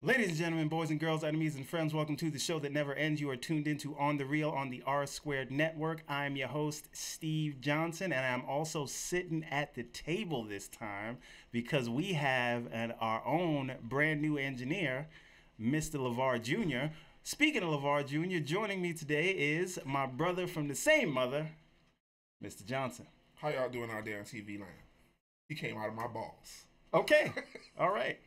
Ladies and gentlemen, boys and girls, enemies and friends, welcome to the show that never ends. You are tuned into On the Real on the R Squared Network. I'm your host, Steve Johnson, and I'm also sitting at the table this time because we have our own brand new engineer, Mr. LeVar Jr. Speaking of LeVar Jr., joining me today is my brother from the same mother, Mr. Johnson. How y'all doing out there on TV land? He came out of my balls. Okay, all right.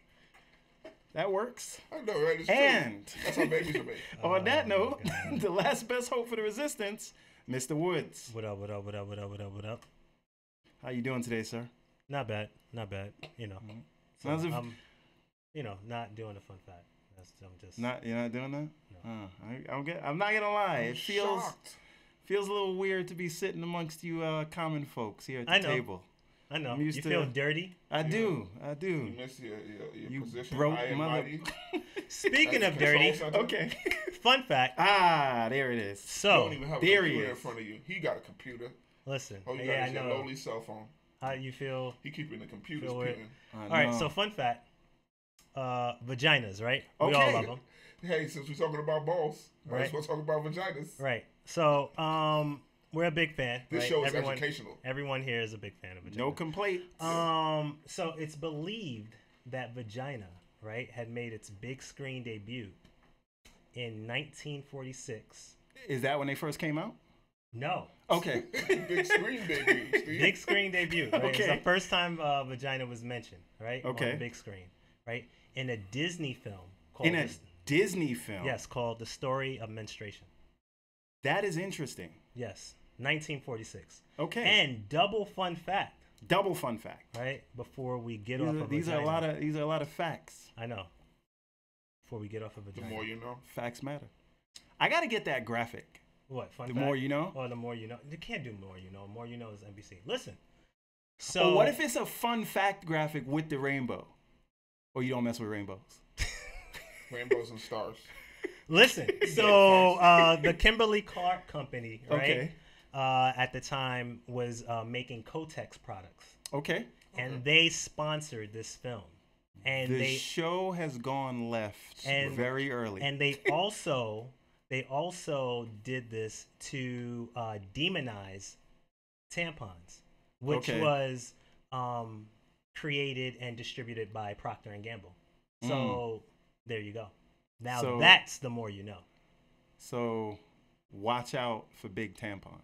That works. I know, right? It's and true. That's how babies are made. On that note, the last best hope for the resistance, Mr. Woods. What up, what up, what up, what up, what up, what up? How you doing today, sir? Not bad, not bad. You know, so I'm, not doing a fun fact. I'm just you're not doing that. No. I'm not gonna lie. It Shocked. feels a little weird to be sitting amongst you common folks here at the table. I know. You feel dirty? I do. You miss your You position. broke I am mother- mighty. Speaking of dirty, Okay. fun fact. There it is. You So, don't even have a there he computer in is. front of you. He got a computer. listen. Oh, you Yeah, I got your know. lowly cell phone. How you feel? He keeping the computers Feel it. spinning. All right. So, fun fact. Vaginas, right? We Okay. all love them. Hey, since we're talking about balls, might Right. as well talk about vaginas. Right. So, we're a big fan. This right? show is educational. Everyone here is a big fan of vaginas. No complaint. So it's believed that Vagina, right, had made its big screen debut in 1946. Is that when they first came out? No. Okay. Big screen debut, Steve. Big screen debut. Right? It's Okay. the first time Vagina was mentioned, right? Okay. On the big screen, right? In a Disney film called In a Disney film. yes, called The Story of Menstruation. That is interesting. Yes, 1946. Okay. And double fun fact, Double fun fact. right? Before we get off of These are Vagina. a lot of facts. I know. Before we get off of The Vagina. more you know. Facts matter. I got to get that graphic. What, fun The fact? more you know. Or the more you know. You can't do more you know. More you know is NBC. Listen. So Or what if it's a fun fact graphic with the rainbow? Or you don't mess with rainbows? Rainbows and stars. listen. So the Kimberly Clark company, right? Okay. At the time was making Kotex products, Okay. and they sponsored this film, and The they show has gone left And- very early. and they also did this to demonize tampons, which Okay. was created and distributed by Procter and Gamble. So there you go. Now So- that's the more you know. So watch out for big tampon.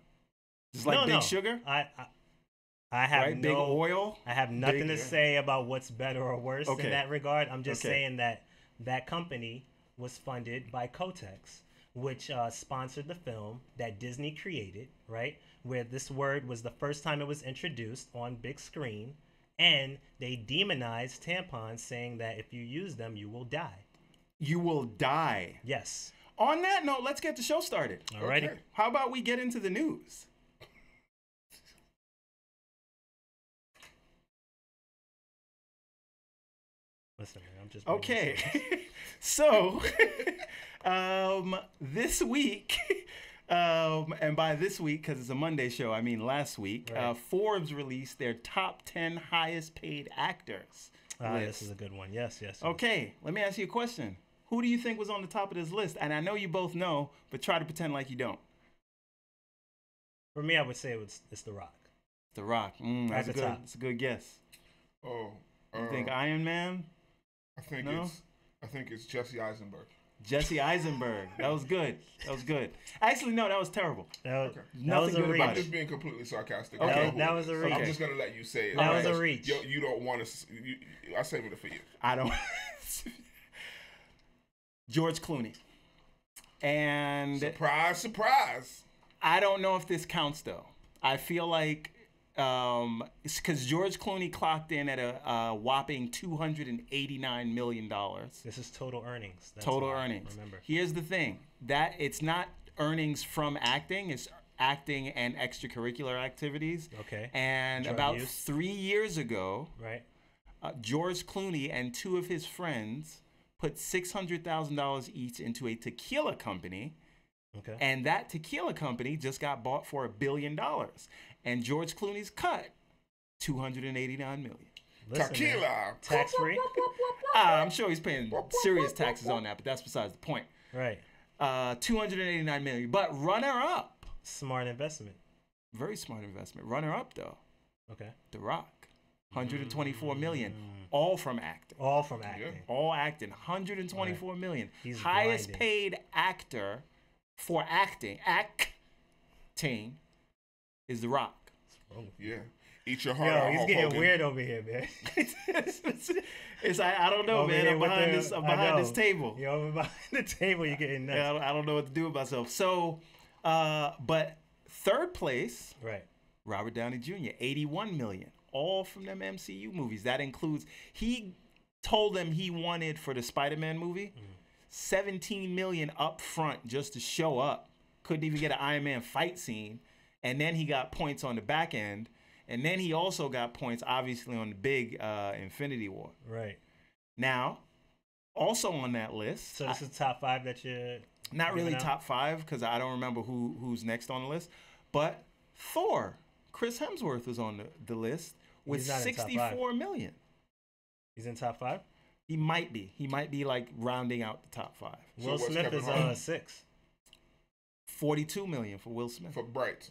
Just like big sugar, I have right? Big oil. I have nothing Big- to say about what's better or worse Okay. in that regard. I'm just Okay. saying that that company was funded by Kotex, which sponsored the film that Disney created, right? Where this word was the first time it was introduced on big screen, and they demonized tampons, saying that if you use them, you will die. You will die. Yes. On that note, let's get the show started. Alrighty. Okay. How about we get into the news? Listen, man, I'm just Okay. So, this week, and by this week, because it's a Monday show, I mean last week, Right. Forbes released their top 10 highest paid actors list. This is a good one. Yes, yes. yes. Okay, let me ask you a question. Who do you think was on the top of this list? And I know you both know, but try to pretend like you don't. For me, I would say it's The Rock. The Rock. That's At the top. That's a good guess. Oh. You think Iron Man? I think No? it's Jesse Eisenberg. Jesse Eisenberg. That was good. That was good. Actually, no, that was terrible. That was, Okay. that Nothing was a good reach. about I'm just being completely sarcastic. Okay. I know who That it was a is. reach. I'm just gonna let you say it. That was a because reach. You don't want to. I saved it for you. I don't. George Clooney. And Surprise, surprise. I don't know if this counts though. I feel like it's because George Clooney clocked in at a whopping $289 million. This is total earnings. That's Total why, earnings. Remember. Here's the thing: that it's not earnings from acting; it's acting and extracurricular activities. Okay. And Drug about use. 3 years ago, Right. George Clooney and two of his friends put $600,000 each into a tequila company, Okay. and that tequila company just got bought for $1 billion. And George Clooney's cut $289 million. Listen, man, Tequila. tax free. I'm sure he's paying serious taxes on that, but that's besides the point. Right. 289 million. But runner up, Smart investment. very smart investment. Runner up though, Okay. The Rock, 124 million, all from acting. All from acting. All acting, 124 million. He's Highest grinding. paid actor for acting is The Rock. Yeah. Eat your heart Yo, out, he's Hulk getting Hogan. weird over here, man. It's I don't know, Over man. here I'm with behind the- this. I'm I behind know. this table. You're over behind the table. You're getting nuts. Yeah, I don't know what to do with myself. So, but third place, Right. Robert Downey Jr., 81 million, all from them MCU movies. That includes, he told them he wanted for the Spider-Man movie, 17 million up front just to show up. Couldn't even get an Iron Man fight scene. And then he got points on the back end. And then he also got points, obviously, on the big Infinity War. Right. Now, also on that list, So this is top 5 that you're not really giving out? top 5 because I don't remember who's next on the list, but Thor, Chris Hemsworth was on the list with He's not in top 64 million. He's in top 5. He might be. He might be like rounding out the top 5. So Will what's Smith Kevin is Hart? 6 42 million for Will Smith. For Bright.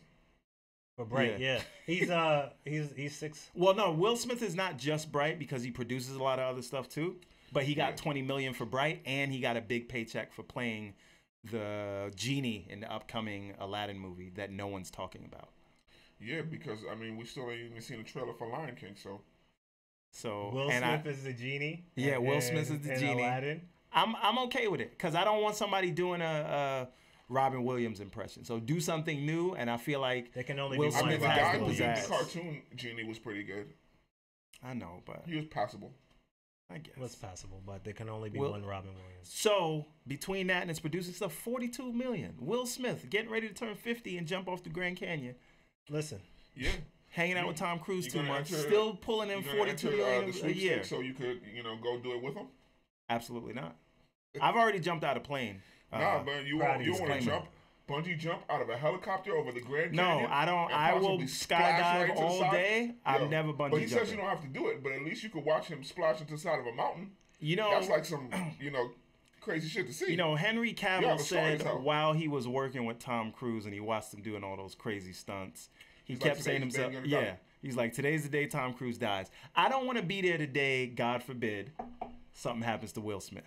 for Bright. Yeah. Yeah. He's 6. Well, no, Will Smith is not just Bright because he produces a lot of other stuff too. But he got Yeah. 20 million for Bright, and he got a big paycheck for playing the genie in the upcoming Aladdin movie that no one's talking about. Yeah, because, I mean, we still ain't even seen a trailer for Lion King, so. So Will and Smith is the genie. Yeah, Will Smith is the in genie. Aladdin. I'm okay with it because I don't want somebody doing a Robin Williams impression. So do something new, and I feel like There can only Will be I one mean, the Smith guy has Robin who the did Williams. the pizzazz. cartoon genie was pretty good. I know, but He was passable. I guess. Was possible, but there can only be Will- one Robin Williams. So between that and his producing stuff, 42 million. Will Smith getting ready to turn 50 and jump off the Grand Canyon, Listen, Yeah. hanging out You- with Tom Cruise you too gonna much, enter- still pulling in You gonna 42 enter million the a sweepstakes year. so you could, go do it with him? Absolutely not. I've already jumped out of plane. Nah, man, you proud want of you. to Disclaimer. jump, bungee jump out of a helicopter over the Grand No, Canyon? I don't. and I will possibly splash skydive right into the all side? day. I'm Yo, never bungee But he says jumping. you don't have to do it, but at least you could watch him splash into the side of a mountain. You know, That's like some, crazy shit to see. Henry You Cavill have a story to said tell. while he was working with Tom Cruise and he watched him doing all those crazy stunts, he He's kept like, saying to "Today's the day himself, you're gonna yeah, die." he's like, today's the day Tom Cruise dies. I don't want to be there today, God forbid, something happens to Will Smith.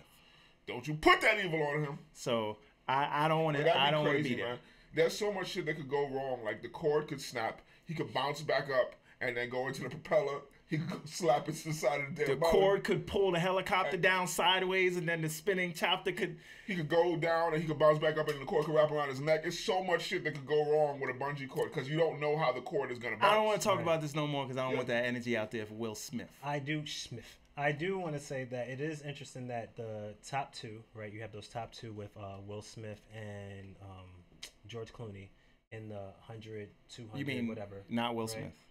Don't you put that evil on him. So I don't want But to. that'd I be don't want to crazy, be there. man. There's so much shit that could go wrong. Like the cord could snap, he could bounce back up and then go into the propeller. He could go slap it to the side of the The damn mountain. cord could pull the helicopter down sideways, and then the spinning chopper could. He could go down and he could bounce back up and the cord could wrap around his neck. It's so much shit that could go wrong with a bungee cord because you don't know how the cord is gonna bounce. I don't want to talk Right. about this no more because I don't Yeah. want that energy out there for Will Smith. I do want to say that it is interesting that the top 2, right? You have those top 2 with Will Smith and George Clooney in the 100, 200, You mean whatever. not Will right? Smith,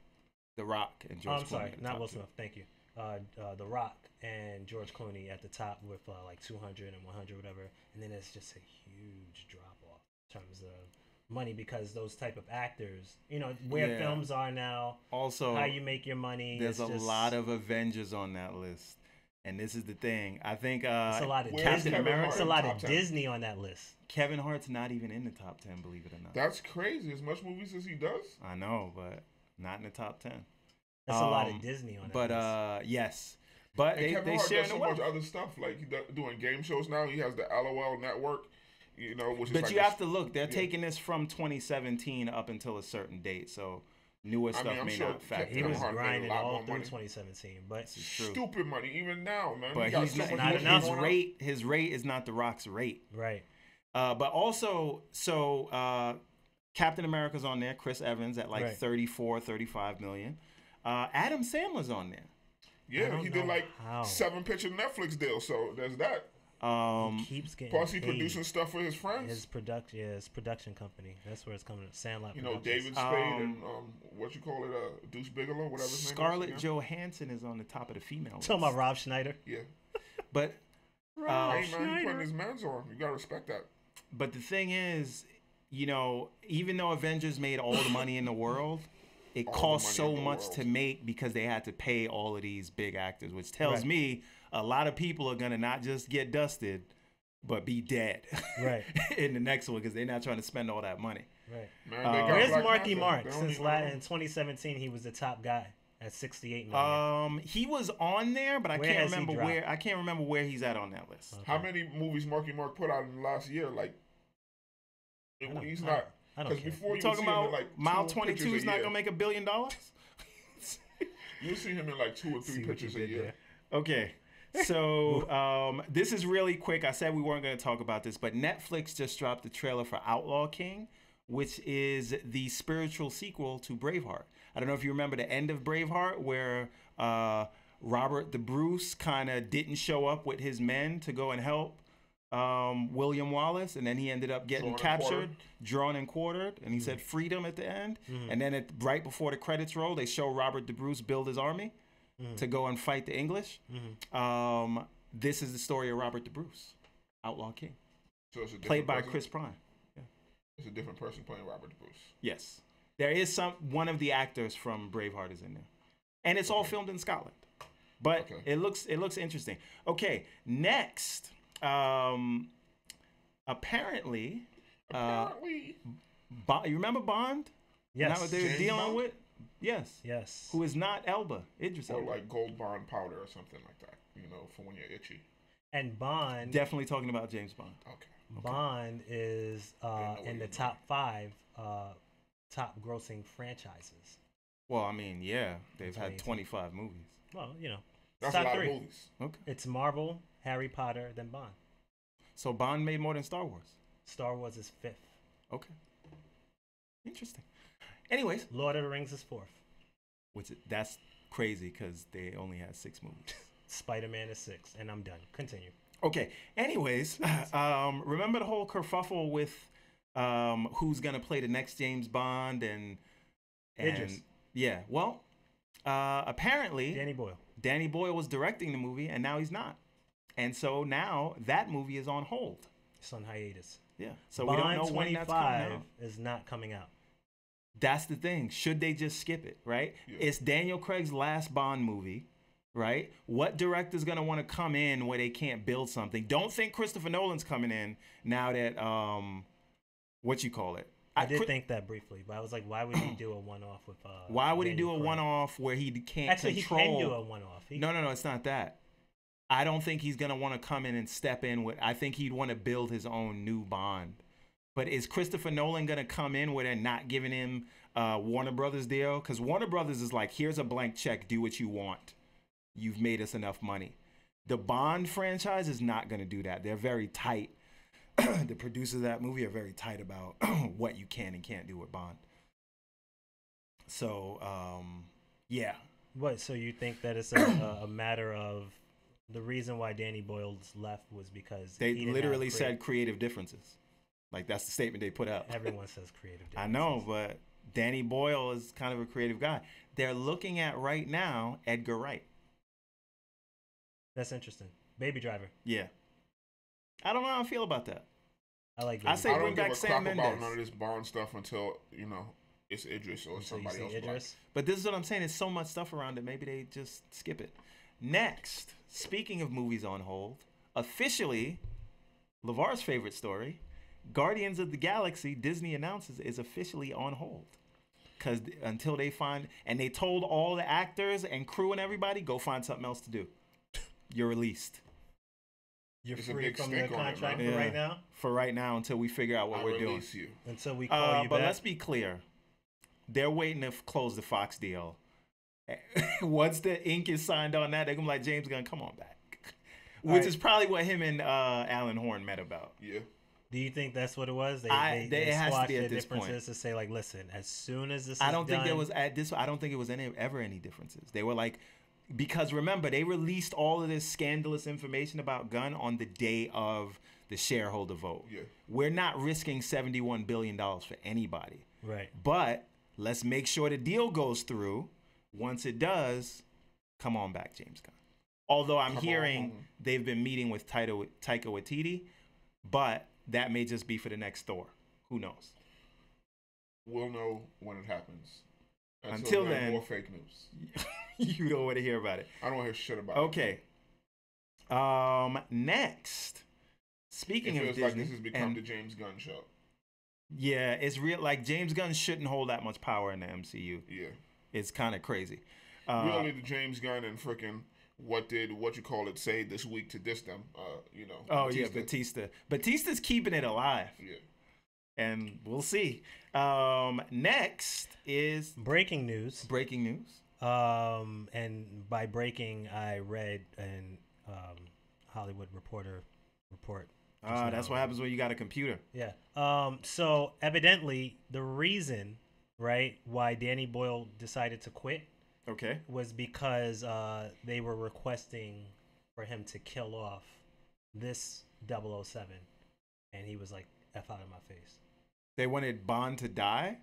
The Rock and Oh, George I'm Clooney. sorry, at the not top Will two. Smith. Thank you. The Rock and George Clooney at the top with like 200 and 100, whatever. And then it's just a huge drop off in terms of money because those type of actors, where Yeah. films are now, Also, how you make your money. there's it's a just- lot of Avengers on that list, and this is the thing. I think It's a lot of Where's Captain Kevin America. Hart? It's a lot Top of 10. Disney on that list. Kevin Hart's not even in the top 10, believe it or not. That's crazy. As much movies as he does. I know, but not in the top 10. That's a lot Um, of Disney on that But list. yes, but And they Kevin Hart sharing does the so wealth. much other stuff. Like he doing game shows now. He has the LOL network. Which is But like you a- have to look. They're yeah. taking this from 2017 up until a certain date, so newer stuff mean, I'm may sure not factor. He Kevin was Hart made a grinding lot all more through money. 2017, but This is true. Stupid money even now, man. But He got he's so not, much not money enough. his going on. rate. His rate is not The Rock's rate. right. But also, Captain America's on there. Chris Evans at like Right. 34, 35 million. Adam Sandler's on there. I Yeah, don't he did know like how. 7-picture Netflix deal. So there's that. Keeps getting Plus, he paid. producing stuff for his friends. His production company. That's where it's coming. Sandlot. David Productions. Spade and what you call it, Deuce Bigelow, whatever his name Scarlett is. Johansson is on the top of the female list. Talking about Rob Schneider. Yeah. But Hey, man, he putting his mans on. You gotta respect that. But the thing is, even though Avengers made all the money in the world, it all the cost money so in the much world. to make because they had to pay all of these big actors, which tells Right. me a lot of people are gonna not just get dusted, but be dead Right. in the next one because they're not trying to spend all that money. Right. Man, they got Where's Black Marky Panther. Mark? They don't Since need no in 2017, he was the top guy at 68 million. He was on there, but I Where can't has he remember dropped? where. I can't remember where he's at on that list. How many movies Marky Mark put out in the last year? Like, he's not. I don't Because care. before You you talking see him in about like Mile 2 22 pictures is a not year. gonna make $1 billion? You see him in like 2 or 3 See what you pictures a did year. there. Okay. So this is really quick. I said we weren't going to talk about this, but Netflix just dropped the trailer for Outlaw King, which is the spiritual sequel to Braveheart. I don't know if you remember the end of Braveheart where Robert the Bruce kind of didn't show up with his men to go and help William Wallace, and then he ended up getting captured, drawn and quartered, and he said freedom at the end. And then right before the credits roll, they show Robert the Bruce build his army to go and fight the English. This is the story of Robert the Bruce, Outlaw King, So it's a different played by person? Chris Pine. It's a different person playing Robert the Bruce. Yes, there is one of the actors from Braveheart is in there, and it's all filmed in Scotland. But it looks interesting. Okay, next, apparently, you remember Bond? Yes. Not what they were James dealing Bond? with. Yes. Yes. Who is not Elba? Idris Or Elba. like Gold Bond powder or something like that. You know, for when you're itchy. And Bond. Definitely talking about James Bond. Okay. Bond is know in the what you top 5 top grossing franchises. Well, I mean, yeah, they've had 2018. 25 movies. Well, you know, That's top a lot 3. of movies. Okay. It's Marvel, Harry Potter, then Bond. So Bond made more than Star Wars. Star Wars is 5th. Okay. Interesting. Anyways, Lord of the Rings is 4th. That's crazy because they only had 6 movies. Spider-Man is 6th, and I'm done. Continue. Okay. Anyways, remember the whole kerfuffle with who's gonna play the next James Bond and Idris. Yeah. Well, apparently Danny Boyle. was directing the movie, and now he's not. And so now that movie is on hold. It's on hiatus. Yeah. So Bond we don't know when that's coming 25 out. is not coming out. That's the thing. Should they just skip it, right? Yeah. It's Daniel Craig's last Bond movie, right? What director's going to want to come in where they can't build something? Don't think Christopher Nolan's coming in now that, what you call it? I did think that briefly, but I was like, why would he do a one-off with Why would he Daniel do a Craig? one-off where he can't Actually, control? he can do a one-off. No, it's not that. I don't think he's going to want to come in and step in with, I think he'd want to build his own new Bond. But is Christopher Nolan going to come in where they're not giving him Warner Brothers deal? Because Warner Brothers is like, here's a blank check. Do what you want. You've made us enough money. The Bond franchise is not going to do that. They're very tight. The producers of that movie are very tight about what you can and can't do with Bond. So, yeah. What? So you think that it's a matter of the reason why Danny Boyle's left was because They he didn't literally have said creative differences. Like, that's the statement they put out. Everyone says creative. I know, but Danny Boyle is kind of a creative guy. They're looking at right now Edgar Wright. That's interesting. Baby Driver. Yeah. I don't know how I feel about that. I like. I Baby say I Driver. don't bring give back a Sam crap Mendes. about none of this Bond stuff until, you know, it's Idris or So you somebody say else. Idris. But this is what I'm saying. There's so much stuff around it. Maybe they just skip it. Next, speaking of movies on hold, officially, LeVar's favorite story, Guardians of the Galaxy, Disney announces, is officially on hold. Because until they find, and they told all the actors and crew and everybody, go find something else to do. You're released. You're It's a free big from the stink on it, contract man. for right now For right now, until we figure out what I we're doing. release you. until we call you But back. let's be clear. They're waiting to close the Fox deal. Once the ink is signed on that, they're going to be like, James Gunn, come on back. Which right. is probably what him and Alan Horn met about. Yeah. Do you think that's what it was? They It has to squashed be their at this point. differences to say like, listen, as soon as this I is don't think done, there was at this. I don't think it was ever any differences. They were like, because remember, they released all of this scandalous information about Gunn on the day of the shareholder vote. Yeah. We're not risking $71 billion for anybody. right. But let's make sure the deal goes through. Once it does, come on back, James Gunn. Although I'm hearing they've been meeting with Taika Waititi, but that may just be for the next Thor. Who knows? We'll know when it happens. Until then, more fake news. You don't want to hear about it. I don't want to hear shit about it. Okay. Next. Speaking it of feels Disney, like this has become the James Gunn show. Yeah, it's real. Like James Gunn shouldn't hold that much power in the MCU. Yeah, it's kind of crazy. Really, the James Gunn and freaking what you call it say this week to diss them? Oh Batista. Yeah, Batista. Batista's keeping it alive. Yeah, and we'll see. Next is breaking news. Breaking news. And by breaking, I read an Hollywood Reporter report. That's what happens when you got a computer. Yeah. So evidently, the reason, right, why Danny Boyle decided to quit, was because they were requesting for him to kill off this 007, and he was like, "F out of my face." They wanted Bond to die.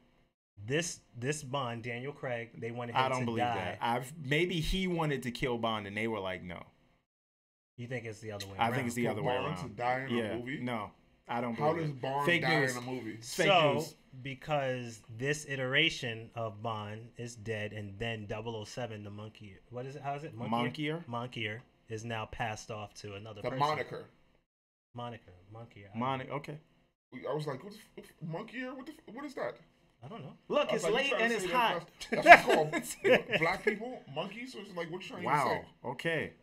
This Bond, Daniel Craig, they wanted him to die. I don't believe that. Maybe he wanted to kill Bond, and they were like, "No." You think it's the other way around? I think it's the other way around. Bond to die in a movie? No, I don't How believe does it. Bond Fake die news. in a movie? Fake so, news. Because this iteration of Bond is dead, and then 007, the monkey, what is it? How is it? Monkier is now passed off to another person. Monker. Monkier. Okay. I was like, Monkey Ear? What is that? I don't know. Look, it's late and it's hot. That's what it's called. Black people? Monkeys? So it's like, what you trying to say? Wow. Okay.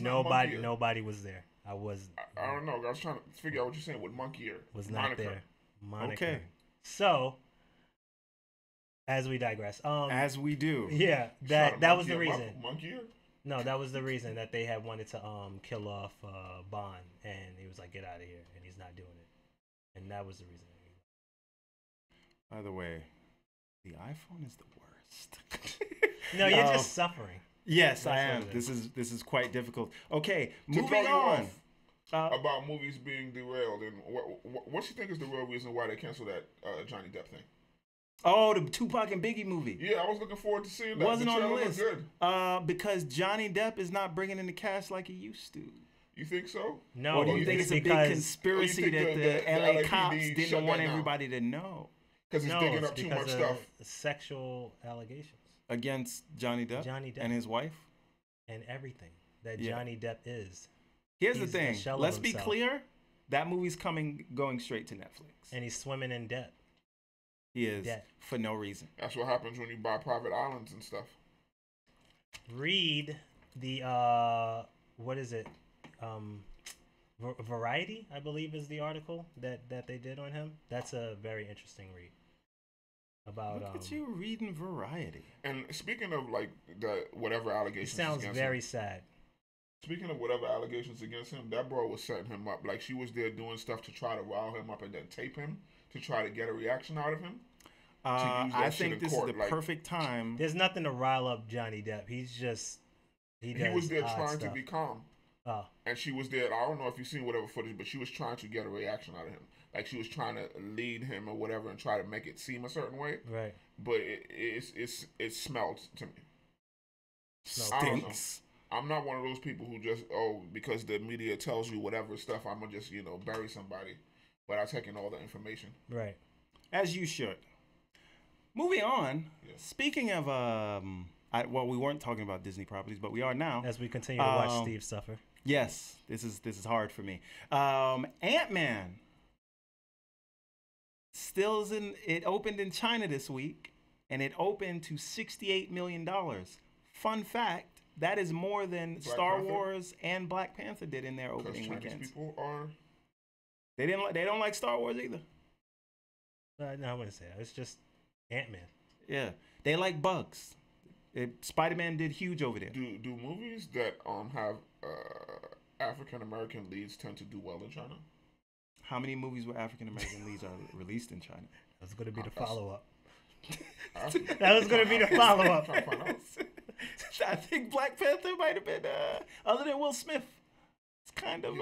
Nobody was there. I don't know. I was trying to figure out what you're saying with Monkey Ear. Was not there. Moniker. Okay. So, as we digress. As we do. Yeah, that was the reason. Monkey Ear? No, that was the reason that they had wanted to kill off Bond, and he was like, "Get out of here," and he's not doing it, and that was the reason. By the way, the iPhone is the worst. No, you're just suffering. Yes, I am. This is quite difficult. Okay, moving on. About movies being derailed, and what you think is the real reason why they canceled that Johnny Depp thing? Oh, the Tupac and Biggie movie. Yeah, I was looking forward to seeing that. Wasn't on the list. Good. Because Johnny Depp is not bringing in the cash like he used to. You think so? No. Or do you think it's a big conspiracy that the LA cops didn't want everybody to know? Because it's digging up too much stuff. Sexual allegations against Johnny Depp and his wife and everything that Johnny Depp is. Here's the thing. Let's be clear. That movie's going straight to Netflix. And he's swimming in debt. He is for no reason. That's what happens when you buy private islands and stuff. Read the what is it? Variety, I believe, is the article that they did on him. That's a very interesting read. About look at you reading Variety. And speaking of like the whatever allegations, it sounds very sad. Speaking of whatever allegations against him, that bro was setting him up. Like she was there doing stuff to try to rile him up and then tape him to try to get a reaction out of him. I think this is the perfect time. There's nothing to rile up Johnny Depp. He was there trying stuff. to be calm. Oh. And she was there. I don't know if you've seen whatever footage, but she was trying to get a reaction out of him. Like she was trying to lead him or whatever and try to make it seem a certain way. Right. But it smelled to me. Stinks. I'm not one of those people who just because the media tells you whatever stuff, I'm gonna just bury somebody. But I take in all the information. Right. As you should. Moving on. Yeah. Speaking of we weren't talking about Disney properties, but we are now. As we continue to watch Steve suffer. Yes, this is hard for me. Ant-Man it opened in China this week, and it opened to $68 million. Fun fact, that is more than Star Wars and Black Panther did in their opening weekends. People are they don't like Star Wars either. No, I wouldn't say that. It's just Ant-Man. Yeah, they like bugs. Spider-Man did huge over there. Do movies that have African American leads tend to do well in China? How many movies with African American leads are released in China? That's going to be the follow-up. That was going to be the follow-up. I think Black Panther might have been, other than Will Smith, it's kind of,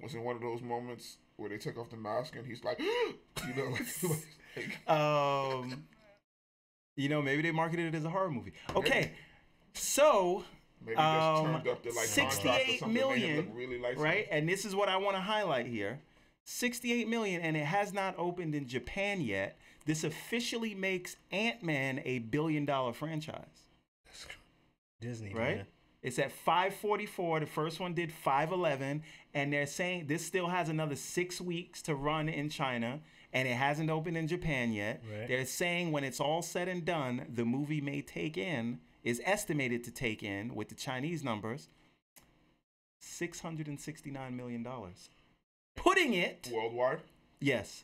Was in one of those moments where they took off the mask and he's like, maybe they marketed it as a horror movie. Okay, so maybe just turned up to like 68 million, really right? And this is what I want to highlight here: 68 million, and it has not opened in Japan yet. This officially makes Ant-Man a billion-dollar franchise. Disney, Right? man. It's at 544. The first one did 511, and they're saying this still has another 6 weeks to run in China, and it hasn't opened in Japan yet. Right. They're saying when it's all said and done, the movie is estimated to take in, with the Chinese numbers, $669 million, putting it Worldwide? yes,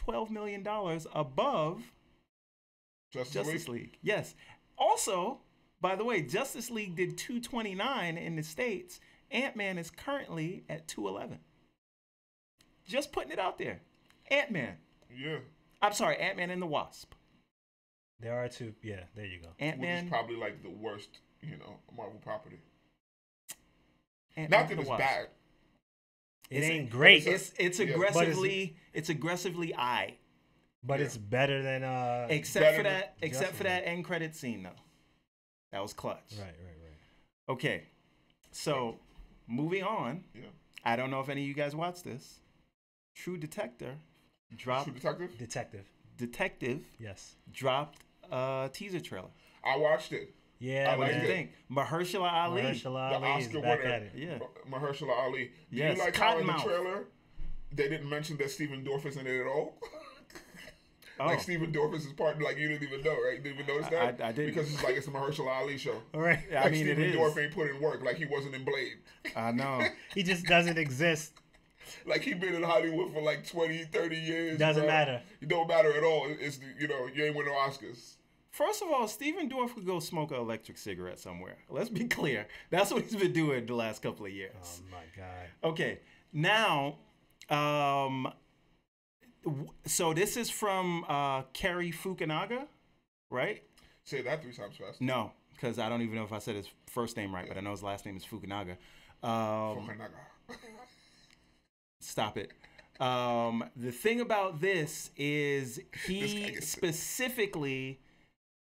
$12 million above Justice League. Yes. Also, by the way, Justice League did 229 in the States. Ant-Man is currently at 211. Just putting it out there. Ant-Man. Yeah. I'm sorry, Ant-Man and the Wasp. There are two. Yeah, there you go. Which Ant-Man. is probably like the worst, Marvel property. Ant-Man Not and that the it's Wasp. bad. It ain't great, It's Yeah. aggressively I. but it's better than Except for Better that end credit scene though. That was clutch. Right. Okay. So, moving on. Yeah. I don't know if any of you guys watched this. True Detective dropped True Detective? Detective Yes. dropped a teaser trailer. I watched it. Yeah. I What liked do you it. think? Mahershala Ali. Mahershala The Ali is Oscar back winner. at it. Yeah. Mahershala Ali. Do Yes, you like how in the Cottonmouth. trailer they didn't mention that Stephen Dorff is in it at all? Oh. Like Stephen Dorff is his partner, like you didn't even know, right? You didn't even notice that? I didn't. Because it's like it's a Mahershala Ali show. All right. I Like mean, it Stephen is. Dorff ain't put in work, like he wasn't in Blade. I know. He just doesn't exist. Like he been in Hollywood for like 20, 30 years. Doesn't bro. matter. It don't matter at all. It's you ain't win no Oscars. First of all, Stephen Dorff could go smoke an electric cigarette somewhere. Let's be clear. That's what he's been doing the last couple of years. Oh my God. Okay. Now, so this is from Cary Fukunaga, right? Say that 3 times fast. No, because I don't even know if I said his first name right, but I know his last name is Fukunaga. Fukunaga. Stop it. The thing about this is This guy he gets it. specifically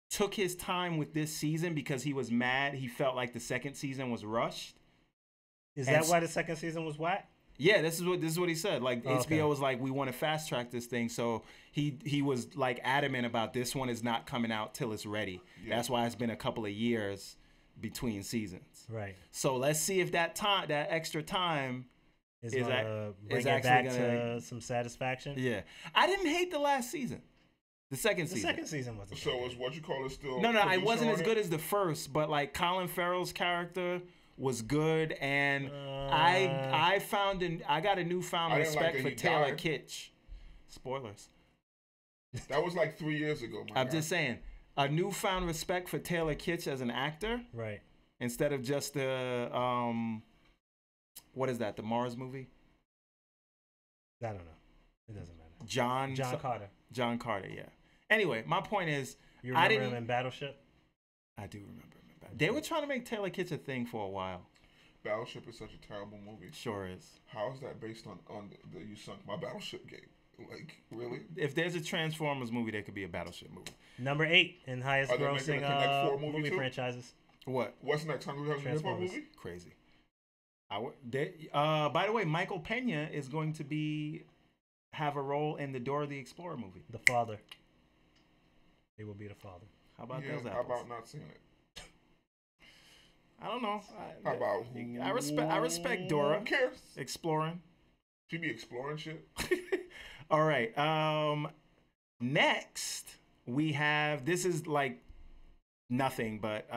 took his time with this season because he was mad. He felt like the second season was rushed. Is And that why the second season was whack? Yeah, this is what he said. Like Oh, okay. HBO was like, we want to fast track this thing, so he was like adamant about this one is not coming out till it's ready. Yeah. That's why it's been a couple of years between seasons. Right. So let's see if that extra time. Is Is gonna bring is it back actually to gonna- some satisfaction. Yeah, I didn't hate the last season, the second The season. second season wasn't. So bad. is what you call it still? No, it producer wasn't on as it? good as the first, but like Colin Farrell's character was good, and I got a newfound I didn't like respect that for he Taylor died. Kitsch. Spoilers. That was like 3 years ago. My I'm guy. just saying, a newfound respect for Taylor Kitsch as an actor Right. instead of just the what is that? The Mars movie? I don't know. It doesn't matter. John Carter. John Carter. Yeah. Anyway, my point is, You I remember didn't. him in Battleship? I do remember him. They were trying to make Taylor Kitsch a thing for a while. Battleship is such a terrible movie. Sure is. How is that based on the You Sunk My Battleship game? Like, really? If there's a Transformers movie, there could be a Battleship movie. Number 8 in highest Are they making a grossing Connect 4 movie movie too? franchises. What? What's next? Hungry Husband Hip Hop Transformers. movie? Crazy. By the way, Michael Pena is going to have a role in the Dora the Explorer movie. The father. He will be the father. How about Yeah, those how apples? about not seeing it? I don't know. How about? I respect Dora Who cares? exploring. She be exploring shit. All right. Next we have, this is like nothing, but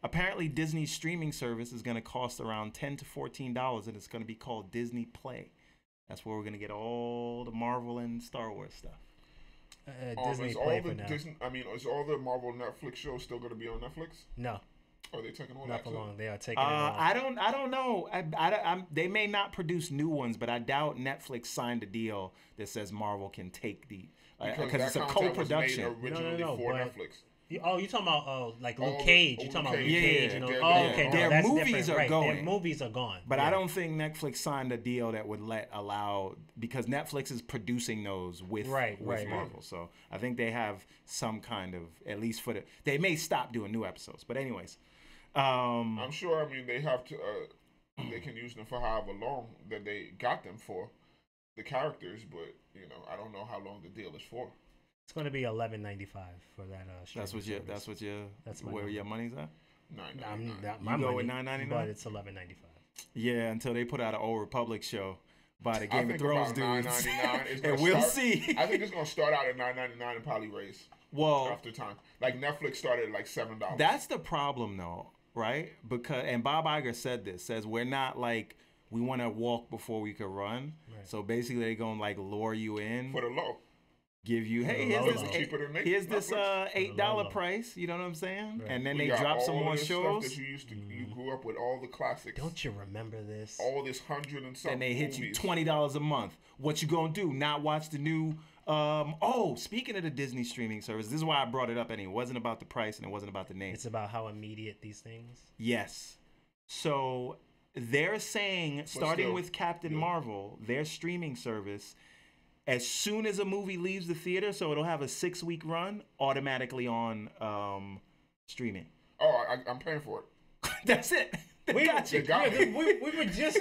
apparently Disney's streaming service is going to cost around $10 to $14, and it's going to be called Disney Play. That's where we're going to get all the Marvel and Star Wars stuff. Disney Is Play all for the now. is all the Marvel Netflix shows still going to be on Netflix? No, Or are they taking all not that for too? long. They are taking it off. I don't know. They may not produce new ones, but I doubt Netflix signed a deal that says Marvel can take the because it's a that content was made co-production. originally No, for but- Netflix. You talking about like Oh, Luke Cage? You Luke talking about Luke Cage. Cage? Yeah, You know? they're- Oh, they're- okay. their no, that's movies different. are Right, going. Their movies are gone. But yeah. I don't think Netflix signed a deal that would allow because Netflix is producing those with Right. Marvel. So I think they have some kind of, at least for they may stop doing new episodes. But anyways, I'm sure. I mean, they have to. They can use them for however long that they got them for, the characters. But I don't know how long the deal is for. It's going to be $11.95 for that. That's my where number. your money's at. Not You my go money, with $9.99? but it's $11.95. Yeah, until they put out an Old Republic show by the Game of think Thrones about dudes. $9.99 is And gonna we'll start- see. I think it's gonna start out at $9.99 and probably raise Well, after time. Like Netflix started at like $7. that's the problem, though, right? Because and Bob Iger says we're not like we want to walk before we can run. Right. So basically, they're gonna like lure you in, for the low. give you hey the here's low. this Cheaper than here's this Netflix. $8 low. price. You know what I'm saying? Right. And then We they got drop some all more this shows. Stuff that you grew up with, all the classics. Don't you remember this? All this 100 and something. And they hit you movies. $20 a month. What you gonna do? Not watch the new? Speaking of the Disney streaming service, this is why I brought it up. Anyway, it wasn't about the price and it wasn't about the name. It's about how immediate these things. Yes. So they're saying, starting still, with Captain yeah. Marvel, their streaming service, as soon as a movie leaves the theater, so it'll have a 6-week run, automatically on streaming. Oh, I'm paying for it. That's it. They got you. They got me. we were just.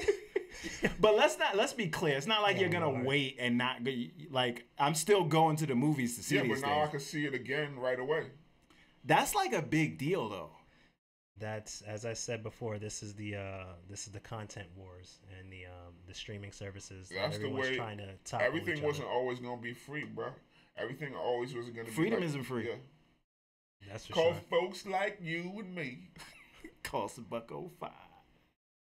But let's be clear. It's not like you're gonna Lord. wait and not go. Like, I'm still going to the movies to see Yeah, these but now I things. can see it again right away. That's like a big deal, though. That's, as I said before, this is the content wars and the streaming services. That That's the everyone's way. trying to topple Everything each wasn't other. always gonna be free, bro. Everything always wasn't gonna be. Freedom like, isn't free. Yeah. That's for Call sure. folks like you and me. Costs $1.05.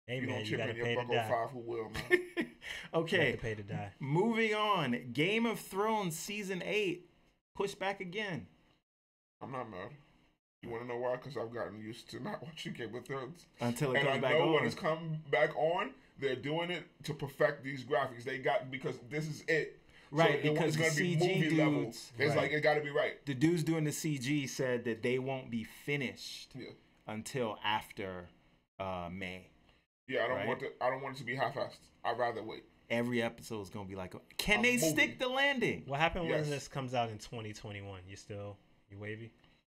Hey You man, don't you chip gotta in your pay to buck on die. 5 who will, man. You Okay. have to pay to die. Moving on, Game of Thrones season 8 pushed back again. I'm not mad. You want to know why? Because I've gotten used to not watching Game of Thrones. Until it And I comes back know on. when it's come back on, they're doing it to perfect these graphics. They got, because this is it. Right, so because it's the gonna be CG movie level. dudes- It's Right. like it got to be right. The dudes doing the CG said that they won't be finished Yeah, until after May. yeah. I don't Right. want to. I don't want it to be half-assed. I'd rather wait. Every episode is gonna be like, can A they movie. stick the landing? What happened Yes. when this comes out in 2021? You wavy?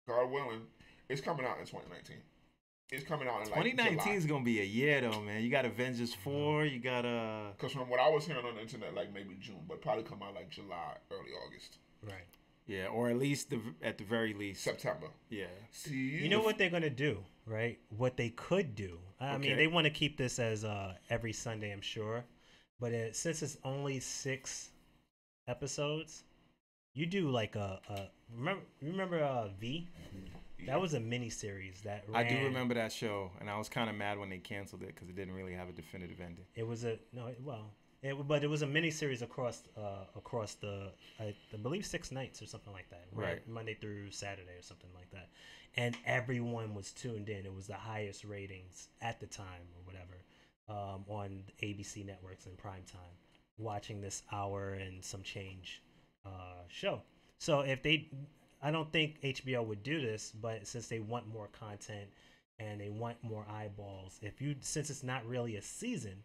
God willing, it's coming out in 2019. It's coming out in like 2019 is gonna be a year though, man. You got Avengers 4. You got Because from what I was hearing on the internet, like maybe June, but probably come out like July, early August, Right. yeah, or at least at the very least, September. yeah. See, You know what they're gonna do, right? What they could do. I mean, Okay. they want to keep this as every Sunday, I'm sure. But since it's only 6 episodes, you do like remember V? That was a mini series that I do ran- remember that show, and I was kind of mad when they canceled it because it didn't really have a definitive ending. It was but it was a mini series across the I believe 6 nights or something like that. Right. Monday through Saturday or something like that. And everyone was tuned in. It was the highest ratings at the time or whatever on ABC networks in prime time, watching this hour and some change show. So I don't think HBO would do this, but since they want more content and they want more eyeballs, since it's not really a season,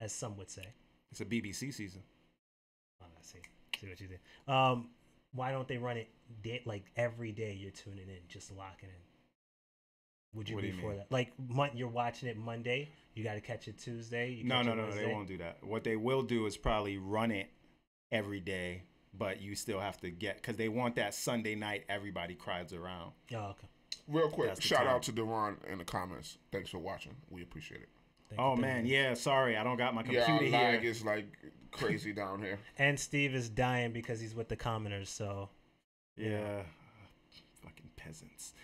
as some would say. It's a BBC season. Oh, I see what you did. Why don't they run it like every day? You're tuning in, just locking in. Would you What be do you for mean? that? Like you're watching it Monday, you got to catch it Tuesday. You No, catch it they Wednesday? won't do that. What they will do is probably run it every day, but you still have to because they want that Sunday night everybody crowds around. Oh, okay. Real quick, That's the shout time. out to Deron in the comments. Thanks for watching. We appreciate it. Thank you, Oh thank man, you. yeah, sorry, I don't got my Yeah, computer our lag here. is like crazy down here. And Steve is dying because he's with the commoners. So Yeah, fucking peasants.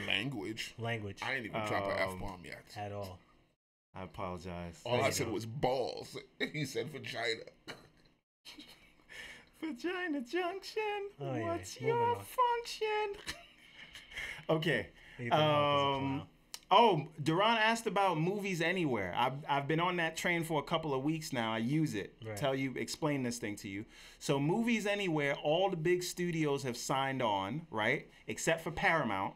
Language. language I ain't even drop an F-bomb yet. at all. I apologize. All I you said go. was balls. He said vagina. Vagina junction. Oh, yeah, What's moving your on. function? Okay. Ethan Hawke is a clown. Oh, Duran asked about movies anywhere. I've been on that train for a couple of weeks now. I use it. Right. Explain this thing to you. So movies anywhere, all the big studios have signed on, right? Except for Paramount.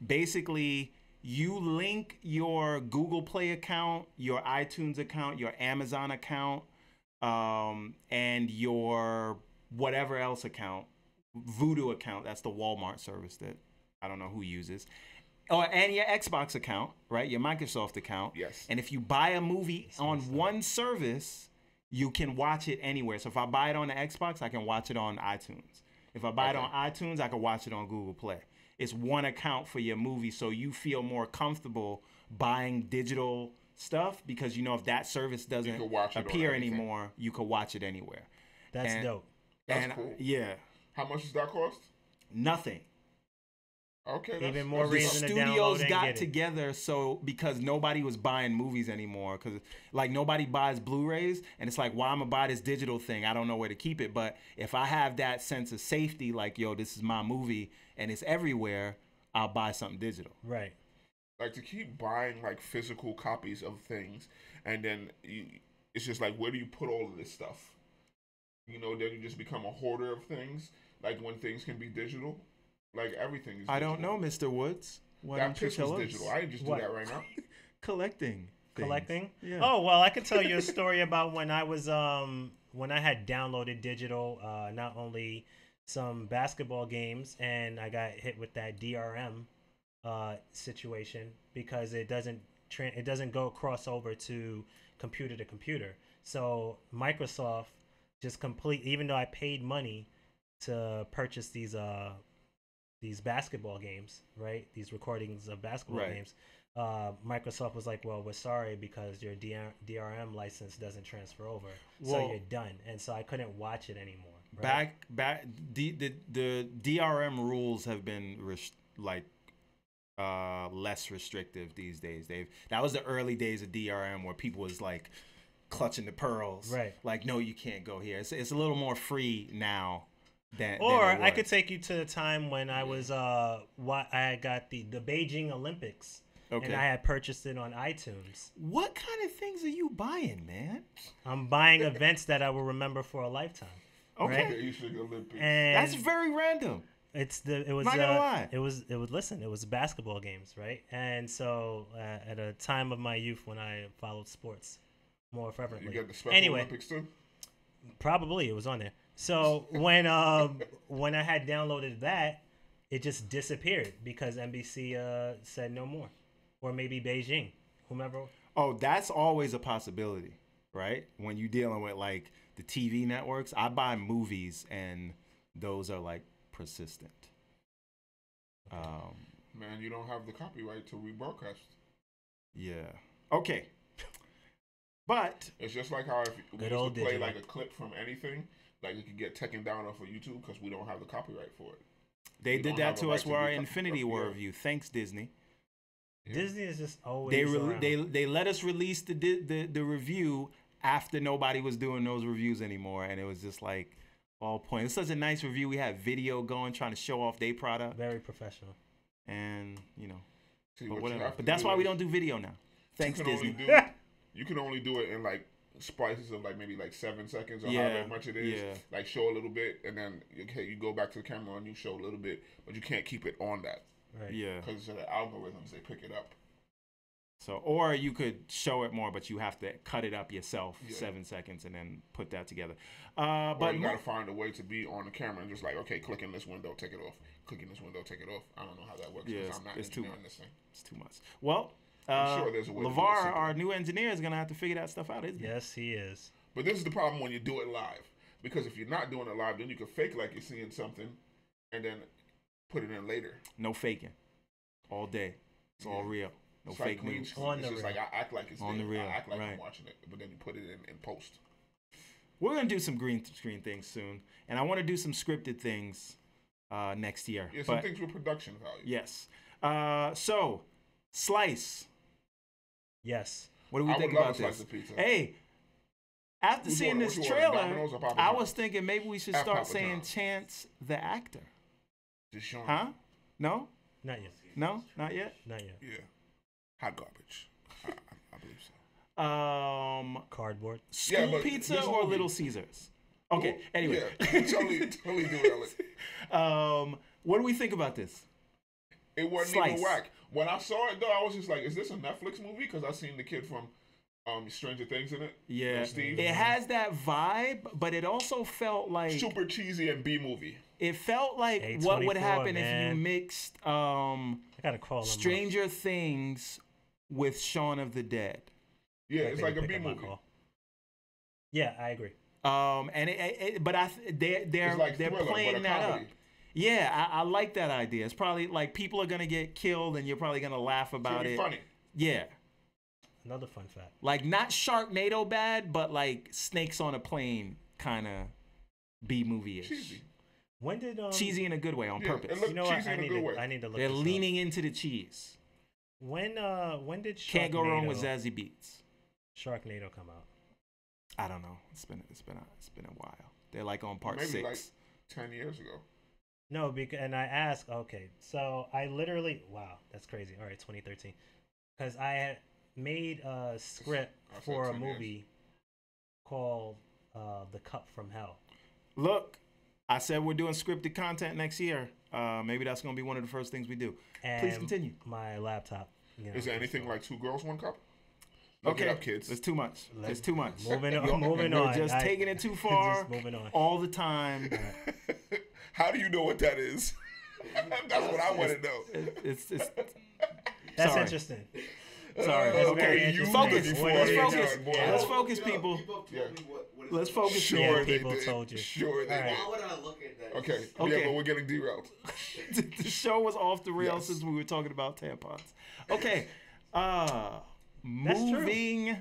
Basically, you link your Google Play account, your iTunes account, your Amazon account, and your whatever else account, Vudu account. That's the Walmart service that I don't know who uses. And your Xbox account, right? Your Microsoft account. Yes. And if you buy a movie on one service, you can watch it anywhere. So if I buy it on the Xbox, I can watch it on iTunes. If I buy it on iTunes, I can watch it on Google Play. It's one account for your movie, so you feel more comfortable buying digital stuff because you know if that service doesn't appear anymore, you can watch it anywhere. That's dope. That's cool. Yeah. How much does that cost? Nothing. Okay. Even more reason to download the studios and got get it. together because nobody was buying movies anymore because like nobody buys Blu-rays and it's like, why I'm gonna buy this digital thing? I don't know where to keep it. But if I have that sense of safety, like, yo, this is my movie and it's everywhere, I'll buy something digital. Right. Like to keep buying like physical copies of things and then it's just like, where do you put all of this stuff? You know, then you just become a hoarder of things. Like when things can be digital. Like everything is digital. I don't know, Mr. Woods. Why that don't you piss tell was us? digital. I didn't just do that right now. Collecting. Yeah. Yeah. Oh, well, I could tell you a story about when I was when I had downloaded digital, not only some basketball games, and I got hit with that DRM situation because it doesn't go crossover to computer. So Microsoft just even though I paid money to purchase these basketball games, right? These recordings of basketball games. Microsoft was like, well, we're sorry because your DRM license doesn't transfer over, so you're done. And so I couldn't watch it anymore. Right? The DRM rules have been less restrictive these days. That was the early days of DRM where people was like clutching the pearls, right? Like, no, you can't go here. It's a little more free now. Or I could take you to the time when I was I got the Beijing Olympics, and I had purchased it on iTunes. What kind of things are you buying, man? I'm buying events that I will remember for a lifetime. Okay, right? Beijing Olympics. And that's very random. It was not gonna lie. It was basketball games, right? And so at a time of my youth when I followed sports more fervently. You got the Special Olympics too? Probably it was on there. So when I had downloaded that, it just disappeared because NBC said no more, or maybe Beijing, whomever. Oh, that's always a possibility, right? When you're dealing with like the TV networks, I buy movies and those are like persistent. Man, you don't have the copyright to rebroadcast. Yeah. Okay. But it's just like how if we used to play like a clip from anything. Like, it could get taken down off of YouTube because we don't have the copyright for it. They did that to us with our Infinity War review. Thanks, Disney. Yeah. Disney is just always around. They let us release the review after nobody was doing those reviews anymore, and it was just like all point. It's such a nice review. We had video going, trying to show off their product. Very professional. And, you know, see, but whatever. But that's why we don't do video now. Thanks, Disney. You can only do it in like splices of like maybe like 7 seconds or however much it is. Yeah. Like show a little bit and then you go back to the camera and you show a little bit, but you can't keep it on that. Right. Yeah. Because of the algorithms, they pick it up. So, or you could show it more, but you have to cut it up yourself 7 seconds and then put that together. But you got to find a way to be on the camera and just like, okay, click in this window, take it off. Click in this window, take it off. I don't know how that works because I'm not engineering this thing. It's too much. Well, I'm sure there's a way LeVar, our new engineer, is going to have to figure that stuff out, isn't he? Yes, he is. But this is the problem when you do it live. Because if you're not doing it live, then you can fake like you're seeing something and then put it in later. No faking. All day. It's all real. No it's fake like news. It's just like I act like it's on there. the real. I act like I'm watching it, but then you put it in post. We're going to do some green screen things soon. And I want to do some scripted things next year. Yeah, some things with production value. Yes. So, Slice. Yes. What do we think about this? Hey, after seeing this trailer, I was thinking maybe we should start saying Chance the actor. Deshaun. Huh? No? Not yet. No? Not yet? Not yet. Yeah. Hot garbage. I believe so. Cardboard. School pizza or Little Caesars? Okay, anyway. Yeah, totally do it. What do we think about this? It wasn't even whack. When I saw it, though, I was just like, is this a Netflix movie? Because I seen the kid from Stranger Things in it. Yeah. Steve. It has that vibe, but it also felt like... super cheesy and B-movie. It felt like what would happen if you mixed I gotta call Stranger Things with Shaun of the Dead. Yeah, it's like a B-movie. Yeah, I agree. But they're It's like they're Thriller, playing but a that up. comedy. Yeah, I like that idea. It's probably like people are gonna get killed, and you're probably gonna laugh It's about gonna be it. funny. Yeah, Another fun fact. like not Sharknado bad, but like Snakes on a Plane kind of B movie-ish. Cheesy. When did Cheesy in a good way, on Yeah, purpose. it looked You know what? cheesy in a good way. I need to look. They're this up. leaning into the cheese. When did Can't go wrong with Sharknado- Zazie Beetz. Sharknado come out? I don't know. It's been a while. They're like on part Maybe 6. like 10 years ago. No, because and I asked. Okay, so I literally. Wow, that's crazy. All right, 2013. Because I had made a script I said for a 10 years. movie called "The Cup from Hell." Look, I said we're doing scripted content next year. Maybe that's gonna be one of the first things we do. And Please continue. My laptop. Is there anything like Two Girls, One Cup? Look Okay, it up, kids. it's too much. It's too much. Moving on. You're- Moving You're on. just taking it too far. Just moving on. All the time. How do you know what that is? That's what I want to know. It's That's sorry. interesting. Sorry. That's Okay, very you interesting. focus. What Let's are you focus. doing, boy? Let's focus, people. Yeah. Let's focus. Sure, Yeah, they people did. told you. Sure, they All right. did. Why would I look at that? Okay. Okay. Yeah, but we're getting derailed. The show was off the rails Yes. since we were talking about tampons. Okay. true. Moving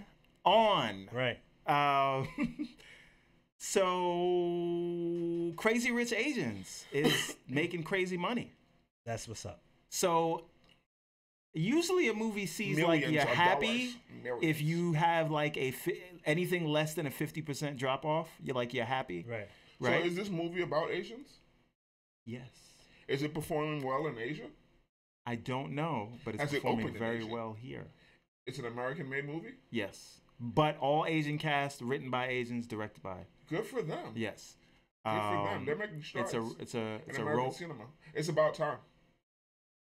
on. Right. So Crazy Rich Asians is making crazy money. That's what's up. So usually a movie sees like Millions you're of happy dollars. Millions. if you have like anything less than a 50% drop off. You're happy, Right. right? So is this movie about Asians? Yes. Is it performing well in Asia? I don't know, but it's Has it performing opened in very Asia? well here. It's an American-made movie. Yes, but all Asian cast, written by Asians, directed by. Good for them. Yes. Good for them. They're making strides. It's a in American cinema. It's about time.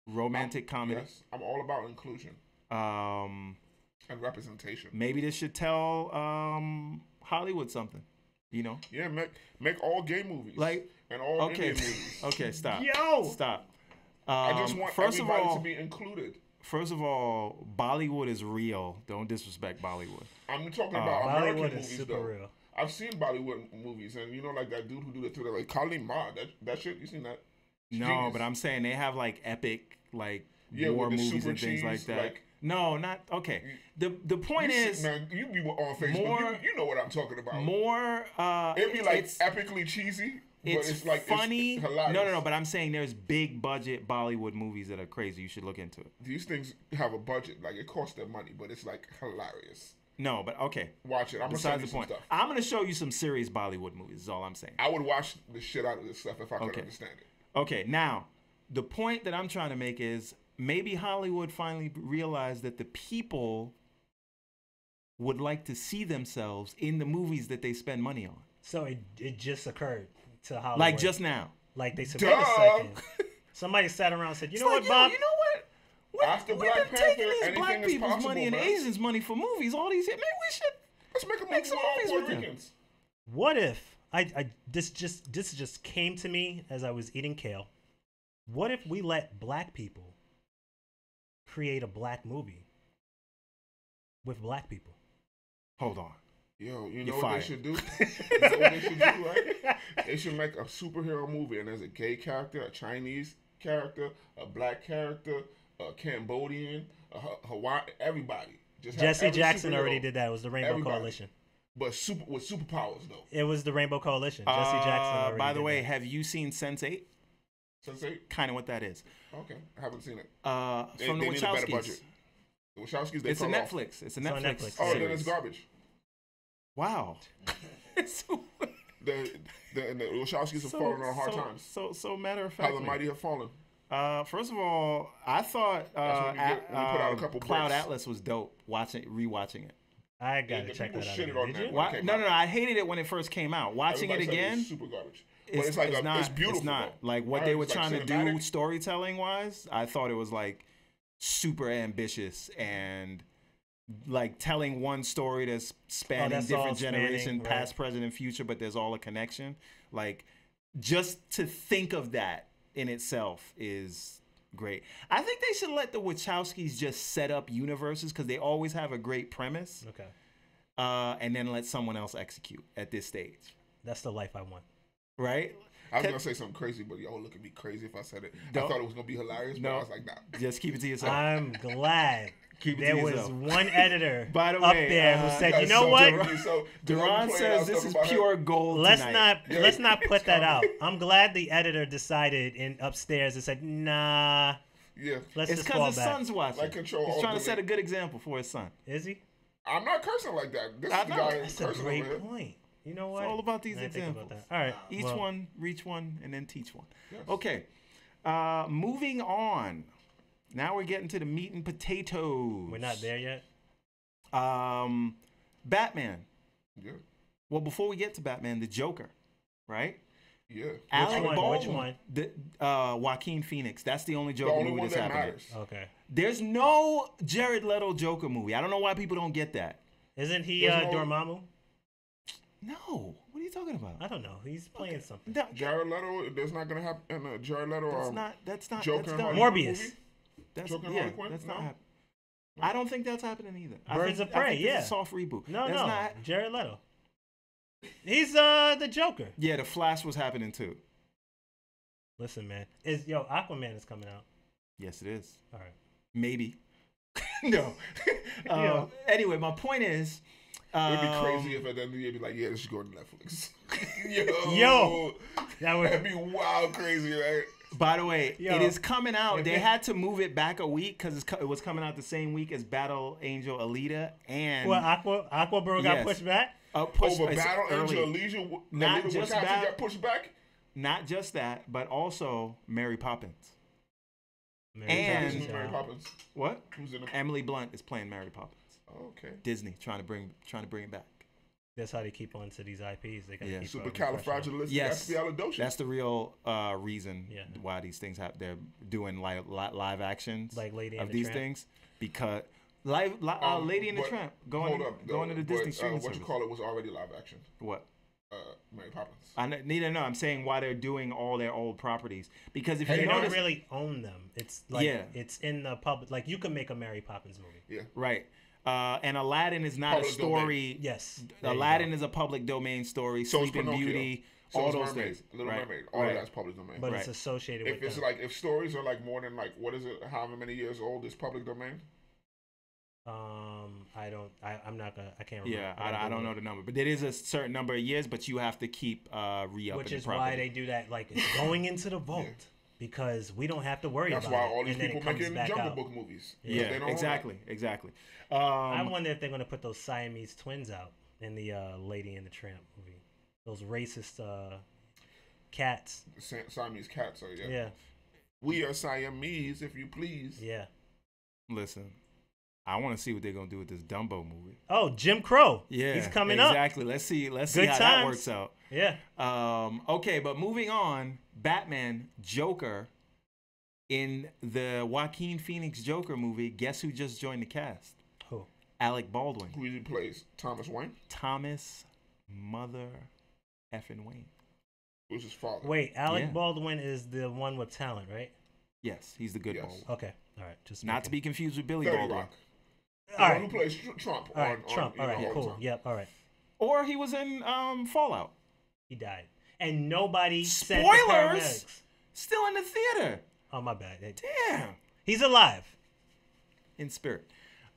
romantic comedy. Yes, I'm all about inclusion and representation. Maybe this should tell Hollywood something. You know, Yeah, make all gay movies. like and all okay, Indian movies. okay, stop, Yo! stop. I just want first of everybody all, to be included. First of all, Bollywood is real. Don't disrespect Bollywood. I'm talking about American Bollywood movies is super though. real. I've seen Bollywood movies, and you know, like that dude who do the Twitter, like Kali Ma. That shit, you seen that? It's No, genius. but I'm saying they have like epic like Yeah, war with the movies super and things like cheese, that. like- No, not okay. The point You see- is man, you be on Facebook. more- You know what I'm talking about. more. It'd be like it's, epically cheesy, but it's it's like funny. It's hilarious. No. But I'm saying there's big budget Bollywood movies that are crazy. You should look into it. These things have a budget. Like it costs them money, but it's like hilarious. No, but okay. Watch it. I'm gonna Besides send the you some point, stuff. I'm gonna show you some serious Bollywood movies. Is all I'm saying. I would watch the shit out of this stuff if I could Okay. understand it. Okay, now the point that I'm trying to make is maybe Hollywood finally realized that the people would like to see themselves in the movies that they spend money on. So it just occurred to Hollywood. Like just now. Like they said, Duh. wait a second. Somebody sat around and said, you It's know like, what, Bob? You know what? After We've Black been taking Panther, these anything black is people's possible, money and man. Asians' money for movies all these years. Maybe we should. Let's make a movie Make some with all movies Puerto with them. Ricans. What if this just came to me as I was eating kale. What if we let black people create a black movie with black people? Hold on. Yo, you You're know what fired. they should do? You know what they should do, right? They should make a superhero movie, and there's a gay character, a Chinese character, a black character, a Cambodian, a Hawaii, everybody. Just have Jesse every Jackson superhero, already did that. It was the Rainbow Everybody. Coalition. but with superpowers though. It was the Rainbow Coalition. Jesse Jackson already By the did way, that. have you seen Sense8? Sense8? Kind of what that is. Okay, I haven't seen it. From They the need a better Wachowskis. budget. The Wachowskis, they It's a fell off. Netflix. It's a It's on Netflix. Netflix. Oh, then series. it's garbage. Wow. So- The Wachowskis have fallen on hard times. So matter of How fact. the mighty have fallen. First of all, I thought That's when you put out a couple Cloud bricks. Atlas was dope. Rewatching it. I gotta the check people that out. shitted again. on Did that you? one. Why? came No, out. I hated it when it first came out. Watching Everybody it said again, was super garbage. But it's like not. it's beautiful. It's not though. like what Right? they were It's like trying to do cinematic. storytelling wise. I thought it was like super ambitious and like telling one story that's spanning that's all different spanning, generations, right. past, present, and future, but there's all a connection. Like just to think of that in itself is great. I think they should let the Wachowskis just set up universes because they always have a great premise. Okay. and then let someone else execute at this stage. That's the life I want. Right? I was gonna say something crazy, but y'all look at me crazy if I said it. I thought it was gonna be hilarious, but I was like, nah. Just keep it to yourself. I'm glad Keep it there to was yourself. one editor By the up way, there who said, "You know what? Duran says this is pure gold tonight. Let's not put that out." I'm glad the editor decided upstairs and said, "Nah." Yeah. Let's It's just fall because his back. son's watching. Like control, He's trying to delete. set a good example for his son. Is he? I'm not cursing like that. This is the know. guy That's a cursing great over here. point. You know what? It's all about these I didn't think examples. about that. All right. Each well, one, reach one, and then teach one. Yes. Okay. Moving on. Now we're getting to the meat and potatoes. we're not there yet. Batman. Yeah. Well, before we get to Batman, the Joker, right? Yeah. Alec one? Baldwin. Which one? The Joaquin Phoenix. That's the only The Joker only movie one that's that happening. matters. Okay. There's no Jared Leto Joker movie. I don't know why people don't get that. Isn't he There's no- Dormammu? No. What are you talking about? I don't know. He's playing something. No, Jared Leto, there's not gonna happen. Jared Leto. that's not. Joker That's and done. Harley Morbius. movie? That's, Joker and yeah, Harley Quinn? that's No? not happening. I don't think that's happening either. Birds of Prey, I think it's yeah. a soft reboot. No, That's no. not. Jared Leto. He's the Joker. Yeah, the Flash was happening too. Listen, man. Aquaman is coming out. Yes, it is. All right. Maybe. No. Yeah. Anyway, my point is. It'd be crazy if at the end of the year, be like, yeah, this should go to Netflix. Yo. That'd be wild crazy, right? By the way, Yo. it is coming out. If They it- had to move it back a week because it was coming out the same week as Battle Angel Alita and Well, Aqua Bro got Yes. pushed back. pushed Over it's Battle early. Angel Alita, Not Alita just Wachowski Bat- got pushed back. Not just that, but also Mary Poppins. Mary And- Poppins, Who's Mary Poppins? What? Who's in it? Emily Blunt is playing Mary Poppins. Oh, okay. Disney trying to bring it back. That's how they keep on to these IPs. They gotta Yeah. keep refreshing. Supercalifragilistic. Yes, Expialidocious. that's the real reason Yeah. why these things have. They're doing live actions Like Lady of and the these Tramp. things because Lady and the but Tramp Hold up, going to the Disney streaming what service. you call it was already live action. What? Mary Poppins. Neither no. I'm saying why they're doing all their old properties because if They you don't notice, really own them. It's like Yeah. it's in the public. Like you can make a Mary Poppins movie. Yeah. right? And Aladdin is not Public a story. domain. Yes. there you Aladdin go. is a public domain story. So is Sleeping Pinocchio. Beauty, So all is those Mermaid, things. Little right. Mermaid. All right. of that's public domain. But Right. it's associated If with it's them. like if stories are like more than like what is it? However many years old is public domain? I'm not gonna. I can't remember. Yeah, I don't know the number, but it is a certain number of years. But you have to keep re-upping Which the is property. why they do that. Like it's going into the vault because we don't have to worry That's about why it. all these and then people it comes making back Jungle out. Book movies. Yeah, They don't exactly. I wonder if they're gonna put those Siamese twins out in the Lady and the Tramp movie. Those racist cats. Siamese cats are, yeah. Yeah. We are Siamese, if you please. Yeah. Listen, I want to see what they're gonna do with this Dumbo movie. Oh, Jim Crow. Yeah, He's coming up. Exactly. Let's see Good how that times. works out. Yeah. Okay, but moving on, Batman, Joker. In the Joaquin Phoenix Joker movie, guess who just joined the cast? Who? Alec Baldwin. Who he plays? Thomas Wayne? Thomas Mother effing Wayne. Who's his father? Wait, Alec Yeah. Baldwin is the one with talent, right? Yes, he's the good Yes. Baldwin. Okay. All right. Just Not to be confused with Billy 30 Baldwin. Rock. The All one right. who plays Trump. All right. Trump. All right. all the Cool. time. Yep. All right. Or he was in Fallout. He died, and nobody sent the Spoilers! paramedics. Still in the theater. Oh my bad. Damn. He's alive. In spirit.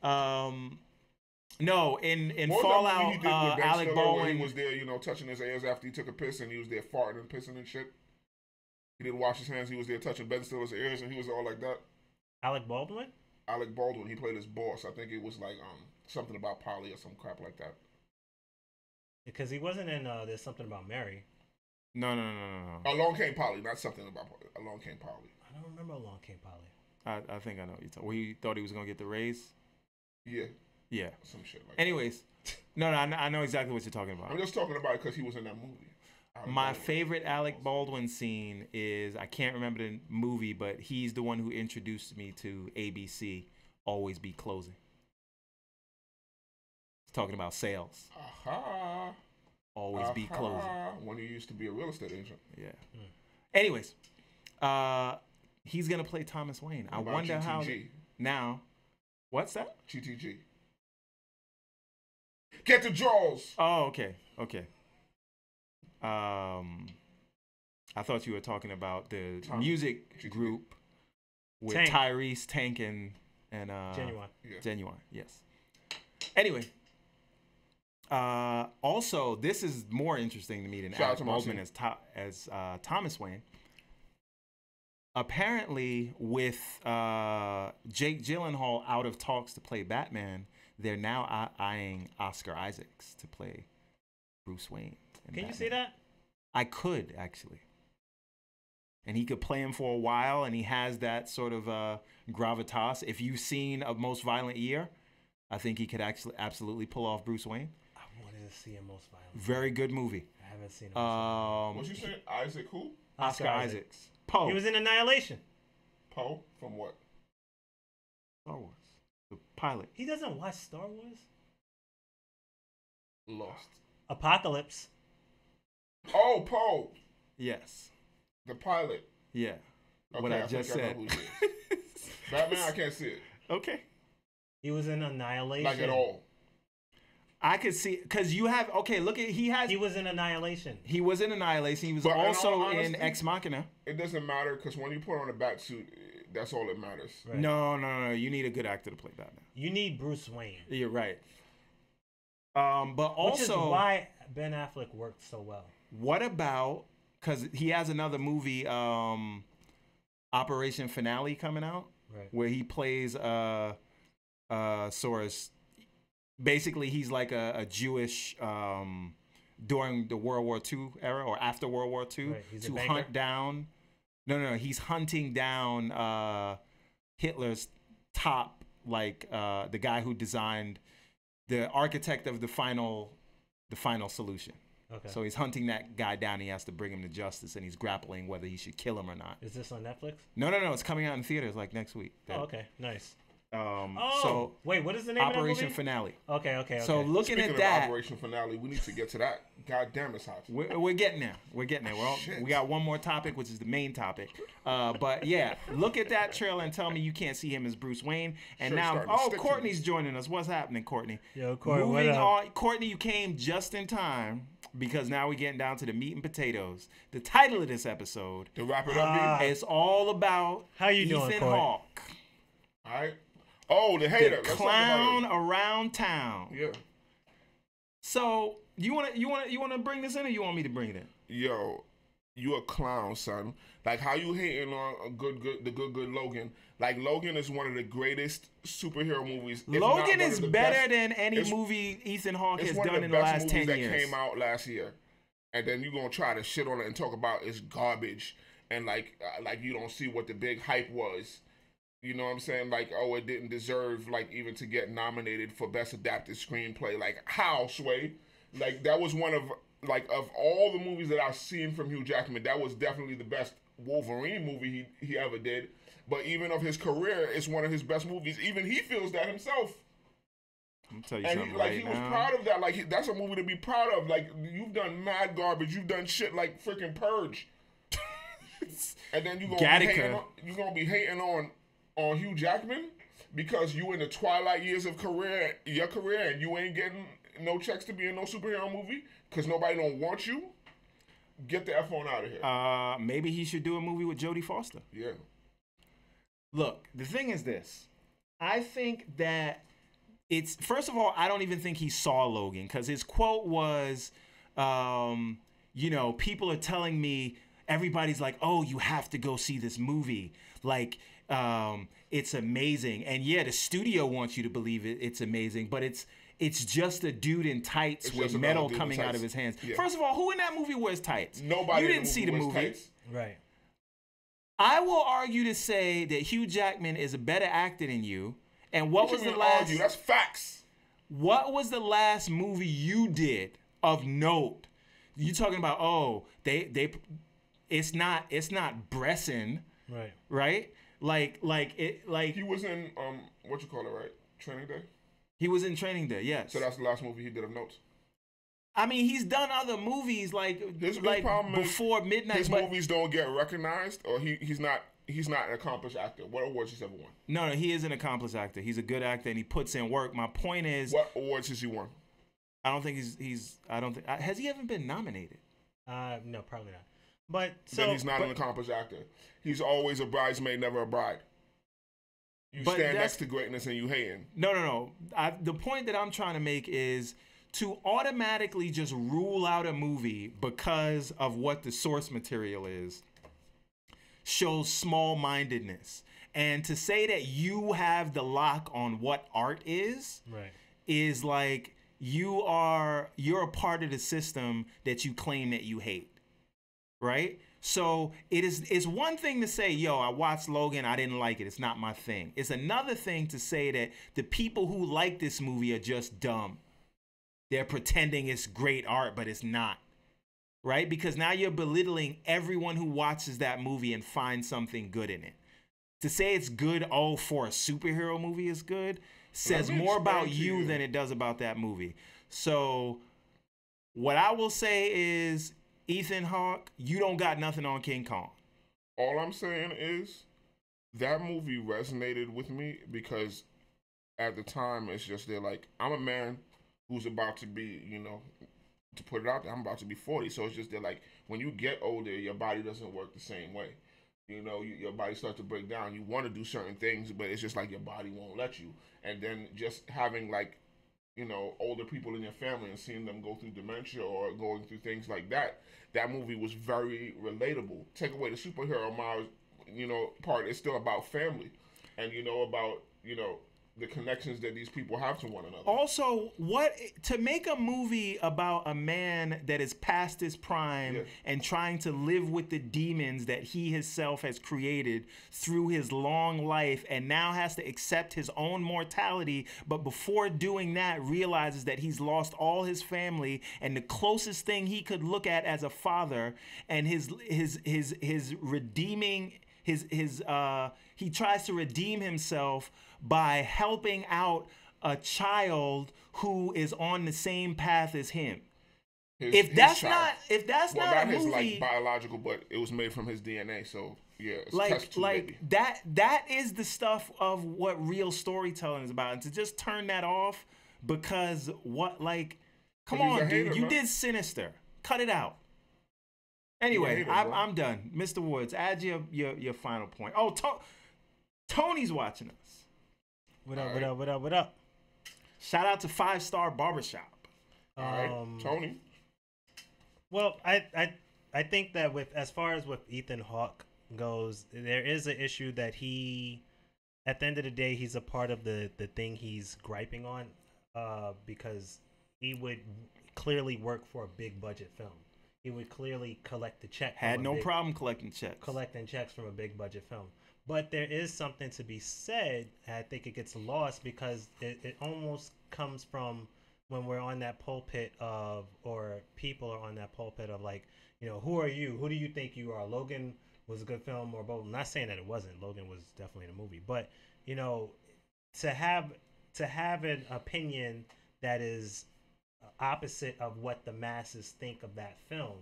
No, in What was that movie Fallout, he did with Ben Alec Stiller where Baldwin he was there, touching his ears after he took a piss, and he was there farting and pissing and shit. He didn't wash his hands. He was there touching Ben Stiller's ears, and he was all like that. Alec Baldwin. Alec Baldwin, he played his boss. I think it was like something about Polly or some crap like that. Because he wasn't in There's Something About Mary. No. Along Came Polly, not something about Polly. Along Came Polly. I don't remember Along Came Polly. I think I know what you're talking. Where he thought he was gonna get the raise. Yeah, Yeah. some shit like that. Anyways, no, I know exactly what you're talking about. I'm just talking about it because he was in that movie. Alec My Baldwin. favorite Alec Baldwin scene is I can't remember the movie, but he's the one who introduced me to ABC. Always be closing. He's talking about sales. Aha. Always be closing. When he used to be a real estate agent. Yeah. Anyways, he's gonna play Thomas Wayne. I What about wonder how GTG? now. What's that? GTG. Get the draws. Oh, okay. I thought you were talking about the music group with Tank. Tyrese, Tank, and Genuine. Genuine. Yes. Anyway. Also, this is more interesting to me than Shout out Alec to Baldwin Marcin. as Thomas Wayne. Apparently, with Jake Gyllenhaal out of talks to play Batman, they're now eyeing Oscar Isaacs to play Bruce Wayne. Can you see that? I could, actually. And he could play him for a while, and he has that sort of gravitas. If you've seen A Most Violent Year, I think he could actually absolutely pull off Bruce Wayne. I wanted to see A Most Violent. Very good movie. I haven't seen it. What you saying? Isaac who? Oscar Isaacs. Poe. He was in Annihilation. Poe? From what? Star Wars. The pilot. He doesn't watch Star Wars? Lost. Apocalypse. Oh, Poe. Yes. The pilot. Yeah. Okay, What I just think said. know who he is. Batman, I can't see it. Okay. He was in Annihilation. Like at all. I could see, because you have, okay, look at, He was in Annihilation. he was in Annihilation. He was But in all also in honesty- Ex Machina. It doesn't matter because when you put on a bat suit, that's all that matters. Right. No. You need a good actor to play Batman. You need Bruce Wayne. You're right. But Which is also, why Ben Affleck worked so well. what about, because he has another movie, Operation Finale, coming out, Right. where he plays Soros. Basically, he's like a Jewish during the World War II era or after World War II Right, he's a to banker? hunt down. No, he's hunting down Hitler's top, like the guy who designed the architect of the final solution. Okay. So he's hunting that guy down. He has to bring him to justice, and he's grappling whether he should kill him or not. Is this on Netflix? No. It's coming out in theaters like next week. Oh, okay. Nice. So wait, what is the name of Operation that movie? Finale. Okay. So looking Speaking at of that, Operation Finale, we need to get to that. God damn, it's hot. we're getting there. Shit. We got one more topic, which is the main topic. But yeah, look at that trailer and tell me you can't see him as Bruce Wayne. And Sure, now, starting to stick to Courtney's joining us. What's happening, Courtney? Yo, Courtney, what Moving up? on, Courtney, you came just in time because now we're getting down to the meat and potatoes. The title of this episode To wrap it up, is all about How you doing, Ethan Court? Hawke, all right? Oh, the hater. the Let's talk clown about around town. it. Yeah. So you wanna bring this in, or you want me to bring it in? Yo, you a clown, son. Like how you hating on the good Logan. Like Logan is one of the greatest superhero movies. if not Logan one is of the better best. than any It's- movie Ethan Hawke It's has one done of the in the best last movies 10 that years. came out last year, and then you gonna try to shit on it and talk about it's garbage and like you don't see what the big hype was. You know what I'm saying? Like, oh, it didn't deserve like even to get nominated for best adapted screenplay. Like, how, Sway? Like that was one of of all the movies that I've seen from Hugh Jackman, that was definitely the best Wolverine movie he ever did. But even of his career, it's one of his best movies. Even he feels that himself. I'm gonna tell you And something he right was now. proud of that. Like that's a movie to be proud of. Like you've done mad garbage. You've done shit like freaking Purge. And then you're gonna be hating on Hugh Jackman because you in the twilight years of your career, and you ain't getting no checks to be in no superhero movie because nobody don't want you. Get the F on out of here. Maybe he should do a movie with Jodie Foster. Yeah. Look, the thing is this. I think that it's, first of all, I don't even think he saw Logan because his quote was, people are telling me, everybody's like, oh, you have to go see this movie. Like, it's amazing. And yeah, the studio wants you to believe it's amazing, but it's just a dude in tights It's with just metal another dude in coming out tights. of his hands. Yeah. First of all, who in that movie wears tights? Nobody. You in didn't see the wears movie. tights. Right. I will argue to say that Hugh Jackman is a better actor than you. And what was the last? Argue? That's facts. What was the last movie you did of note? You talking about? Oh, it's not Bresson, Right. right? Like He was in what you call it, right? Training Day. he was in Training Day. Yes. So that's the last movie he did of notes. I mean, he's done other movies His like problem is Before Midnight. His but movies don't get recognized, or he's not an accomplished actor. What awards he's ever won? no, he is an accomplished actor. He's a good actor and he puts in work. My point is, What awards has he won? I don't think he's. I don't think has he ever been nominated? No, probably not. But Then so he's not an accomplished actor. He's always a bridesmaid, never a bride. You But stand that's- next to greatness and you hating. No. The point that I'm trying to make is to automatically just rule out a movie because of what the source material is shows small-mindedness. And to say that you have the lock on what art right. is like you're a part of the system that you claim that you hate. Right? So it's one thing to say, yo, I watched Logan, I didn't like it. It's not my thing. It's another thing to say that the people who like this movie are just dumb. They're pretending it's great art, but it's not. Right? Because now you're belittling everyone who watches that movie and finds something good in it. To say it's good, for a superhero movie is good, says more about you than it does about that movie. So what I will say is, Ethan Hawke, you don't got nothing on King Kong. All I'm saying is that movie resonated with me because at the time it's just they're like, I'm a man who's about to be, to put it out there, I'm about to be 40. So it's just they're like, when you get older, your body doesn't work the same way. Your body starts to break down. You want to do certain things, but it's just like your body won't let you. And then just having like, older people in your family and seeing them go through dementia or going through things like that, that movie was very relatable. Take away the superhero miles, part. It's still about family and, about, the connections that these people have to one another. Also, to make a movie about a man that is past his prime and trying to live with the demons that he himself has created through his long life and now has to accept his own mortality, but before doing that realizes that he's lost all his family and the closest thing he could look at as a father and his redeeming he tries to redeem himself by helping out a child who is on the same path as him. If that's not a movie, is like biological, but it was made from his DNA, so yeah, it's test tube, baby. that is the stuff of what real storytelling is about, and to just turn that off because come on, dude, you did Sinister, cut it out. Anyway, I'm done. Mr. Woods, add your final point. Oh, Tony's watching us. What up? Shout out to 5 Star Barbershop. All right, Tony. Well, I think that as far as with Ethan Hawke goes, there is an issue that at the end of the day, he's a part of the thing he's griping on, because he would clearly work for a big budget film. He would clearly collect the check. Had no problem collecting checks from a big budget film. But there is something to be said, and I think it gets lost because it almost comes from when we're on that pulpit or people are on that pulpit of like, who are you? Who do you think you are? Logan was a good film or both. I'm not saying that it wasn't. Logan was definitely a movie. But, to have an opinion that is opposite of what the masses think of that film,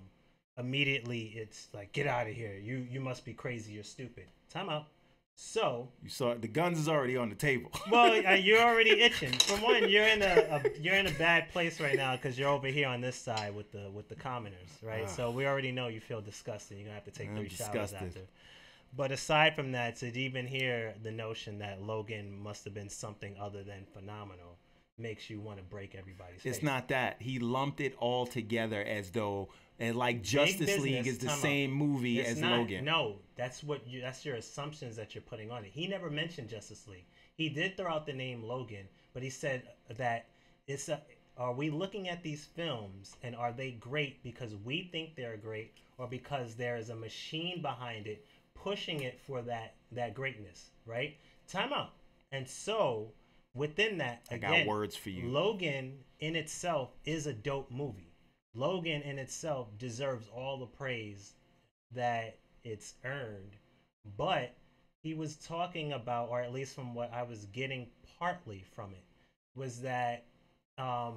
immediately it's like, get out of here. You must be crazy. You're stupid. Time out. So you saw the guns is already on the table. Well, you're already itching. For one, you're in a bad place right now because you're over here on this side with the commoners, right? So we already know you feel disgusted. You're gonna have to take 3 showers after. But aside from that, to even hear the notion that Logan must have been something other than phenomenal makes you want to break everybody's face. It's not that. He lumped it all together as though like Justice League is the same movie as Logan. No, that's your assumptions that you're putting on it. He never mentioned Justice League. He did throw out the name Logan, but he said that are we looking at these films and are they great because we think they're great or because there is a machine behind it pushing it for that greatness, right? Time out. And so within that, again, I got words for you. Logan in itself is a dope movie. Logan in itself deserves all the praise that it's earned, but he was talking about, or at least from what I was getting partly from it, was that the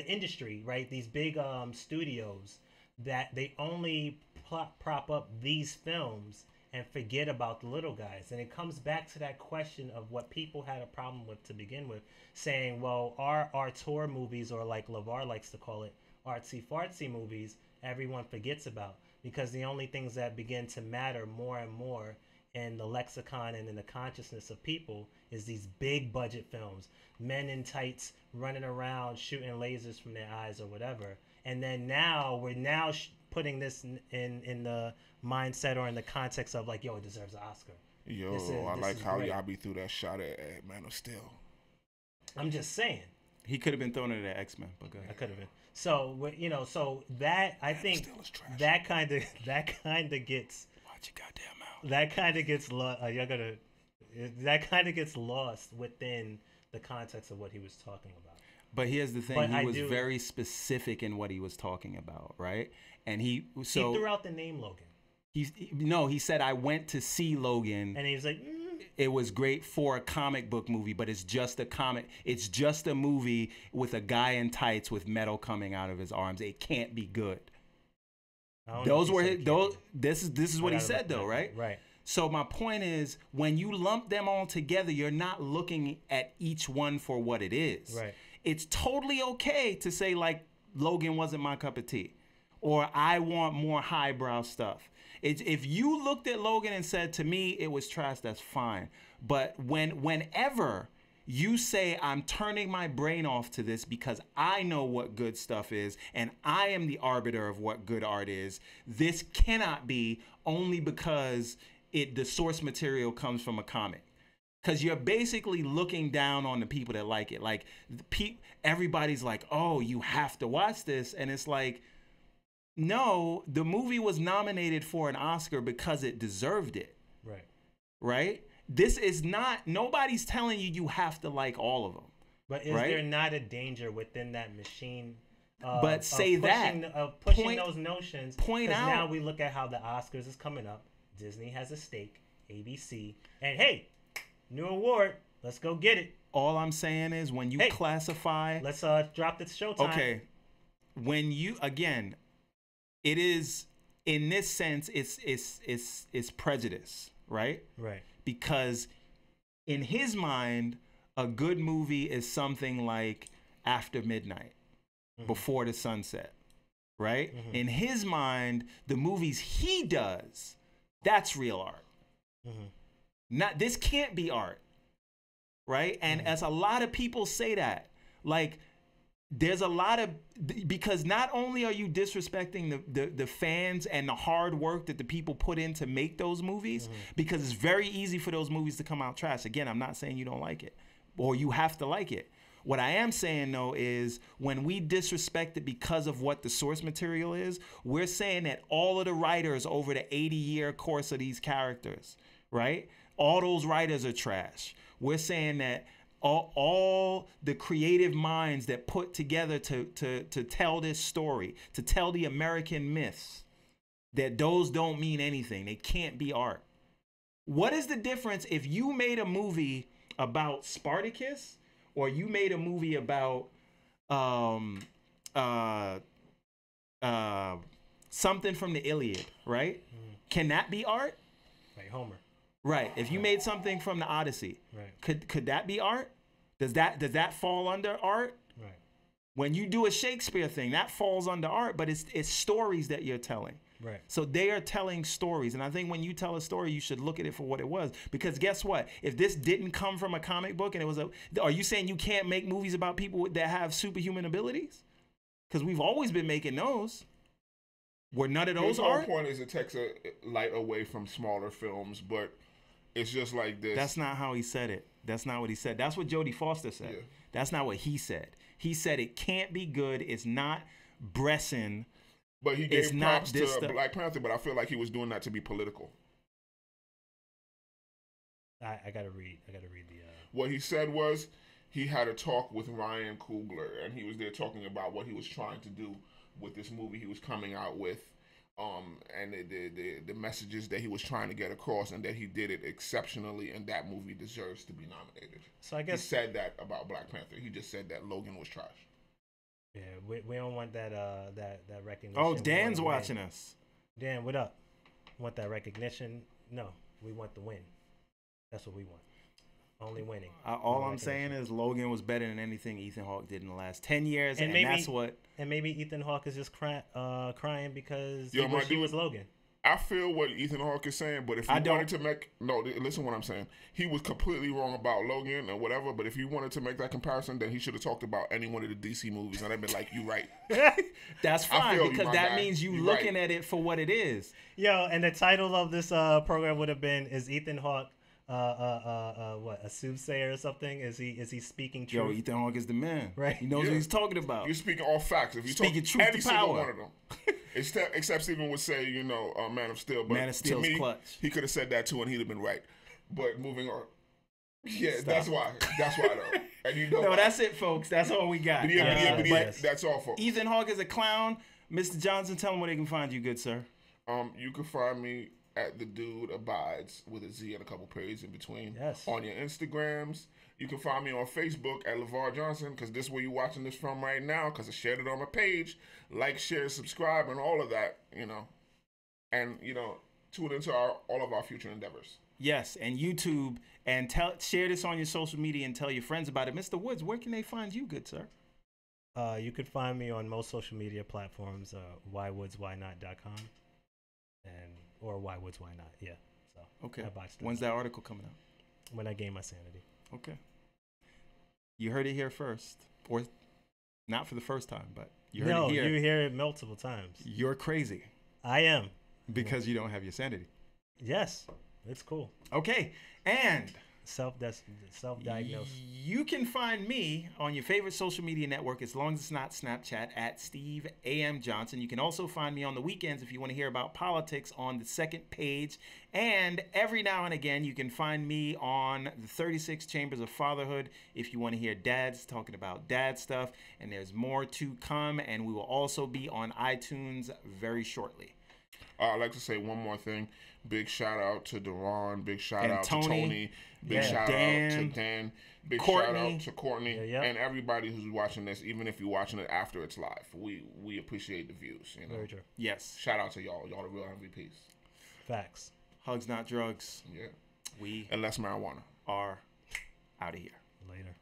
industry, right? These big studios, that they only prop up these films and forget about the little guys. And it comes back to that question of what people had a problem with to begin with, saying, well, our auteur movies, or like LeVar likes to call it, artsy fartsy movies, everyone forgets about, because the only things that begin to matter more and more in the lexicon and in the consciousness of people is these big budget films, men in tights running around shooting lasers from their eyes or whatever. And then now we're putting this in the mindset or in the context of like, yo, it deserves an Oscar. Yo, I like how y'all be through that shot at Man of Steel. I'm just saying. He could have been thrown into X-Men, but go ahead. I could have been. So so that I think that kind of gets. Watch your goddamn mouth. That kind of gets that kind of gets lost within the context of what he was talking about. But here's the thing: he was very specific in what he was talking about, right? And he threw out the name Logan. He said, I went to see Logan, and he was like, it was great for a comic book movie, but it's just a comic. It's just a movie with a guy in tights with metal coming out of his arms. It can't be good. This is what he said though, right? Right. So my point is, when you lump them all together, you're not looking at each one for what it is. Right. It's totally okay to say like Logan wasn't my cup of tea, or I want more highbrow stuff. If you looked at Logan and said, to me, it was trash, that's fine. But whenever you say, I'm turning my brain off to this because I know what good stuff is and I am the arbiter of what good art is, this cannot be only because the source material comes from a comic. Because you're basically looking down on the people that like it. Like, everybody's like, oh, you have to watch this. And it's like, no, the movie was nominated for an Oscar because it deserved it. Right. Right? This is not, nobody's telling you have to like all of them. But is there not a danger within that machine of pushing those notions? Point out. Now we look at how the Oscars is coming up. Disney has a stake, ABC, and hey, new award, let's go get it. All I'm saying is when you classify. Let's drop the showtime. Okay. When you, again, it is, in this sense, it's prejudice, right? Right. Because in his mind, a good movie is something like After Midnight, Before the Sunset, right? Mm-hmm. In his mind, the movies he does, that's real art. Mm-hmm. This can't be art, right? And as a lot of people say that, like, there's a lot of, because not only are you disrespecting the fans and the hard work that the people put in to make those movies, because it's very easy for those movies to come out trash. Again, I'm not saying you don't like it or you have to like it. What I am saying, though, is when we disrespect it because of what the source material is, we're saying that all of the writers over the 80-year course of these characters, right? All those writers are trash. We're saying that all the creative minds that put together to tell this story, to tell the American myths, that those don't mean anything. They can't be art. What is the difference if you made a movie about Spartacus or you made a movie about something from the Iliad, right? Can that be art? Like Homer. Right. If you made something from the Odyssey, right, could that be art? Does that fall under art? Right. When you do a Shakespeare thing, that falls under art, but it's stories that you're telling. Right. So they are telling stories, and I think when you tell a story, you should look at it for what it was. Because guess what? If this didn't come from a comic book and it was are you saying you can't make movies about people that have superhuman abilities? Because we've always been making those. Were none of those art? The whole point is it takes a light away from smaller films, but it's just like this. That's not how he said it. That's not what he said. That's what Jodie Foster said. Yeah. That's not what he said. He said it can't be good. It's not Bresson. But he gave props to Black Panther, but I feel like he was doing that to be political. I gotta read the. What he said was he had a talk with Ryan Coogler, and he was there talking about what he was trying to do with this movie he was coming out with, and the messages that he was trying to get across, and that he did it exceptionally, and that movie deserves to be nominated. So I guess he said that about Black Panther. He just said that Logan was trash. Yeah, we don't want that recognition. Oh, Dan's watching us. Dan, what up? Want that recognition No, we want the win. That's what we want. Only winning. All I'm saying is Logan was better than anything Ethan Hawke did in the last 10 years, and maybe, that's what. And maybe Ethan Hawke is just crying because Yo, he was Logan. I feel what Ethan Hawke is saying, but if he wanted to make listen what I'm saying. He was completely wrong about Logan or whatever. But if he wanted to make that comparison, then he should have talked about any one of the DC movies, and I'd been like, "You right." That's fine because that means you looking right. at it for what it is. Yo, and the title of this program would have been: Is Ethan Hawke what, a soothsayer or something? Is he speaking truth? Yo, Ethan Hawke is the man. Right. He knows what he's talking about. You're speaking all facts. If you speaking talk truth every to single power. one of them. Except Stephen would say, Man of Steel. But Man of Steel's to me, clutch. he could have said that too, and he'd have been right. But moving on. Yeah, Stop. that's why. That's why though. And you know No, why. that's it, folks. That's all we got. That's all, folks. Ethan Hawke is a clown. Mr. Johnson, tell him where they can find you, good sir. You can find me at The Dude Abides with a Z and a couple periods in between. Yes. On your Instagrams. You can find me on Facebook at LeVar Johnson, because this is where you're watching this from right now, because I shared it on my page. Like, share, subscribe, and all of that, And, tune into all of our future endeavors. Yes, and YouTube, and share this on your social media and tell your friends about it. Mr. Woods, where can they find you, good sir? You could find me on most social media platforms, whywoodswhynot.com, or whywoodswhynot, yeah. So okay. When's that article coming out? When I gain my sanity. Okay. You heard it here first, or not for the first time, but you heard it here. You hear it multiple times. You're crazy. I am. Because you don't have your sanity. Yes, it's cool. Okay, and self-diagnosed. You can find me on your favorite social media network, as long as it's not Snapchat, at Steve A.M. Johnson. You can also find me on the weekends if you want to hear about politics on the second page. And every now and again, you can find me on the 36 Chambers of Fatherhood if you want to hear dads talking about dad stuff. And there's more to come, and we will also be on iTunes very shortly. I'd like to say one more thing. Big shout out to Deron. Big shout out to Tony. Big shout out to Dan. Big Courtney. shout out to Courtney and everybody who's watching this, even if you're watching it after it's live. We appreciate the views. Very true. Yes. Shout out to y'all. Y'all the real MVPs. Facts. Hugs, not drugs. Yeah. We and less marijuana. Are out of here. Later.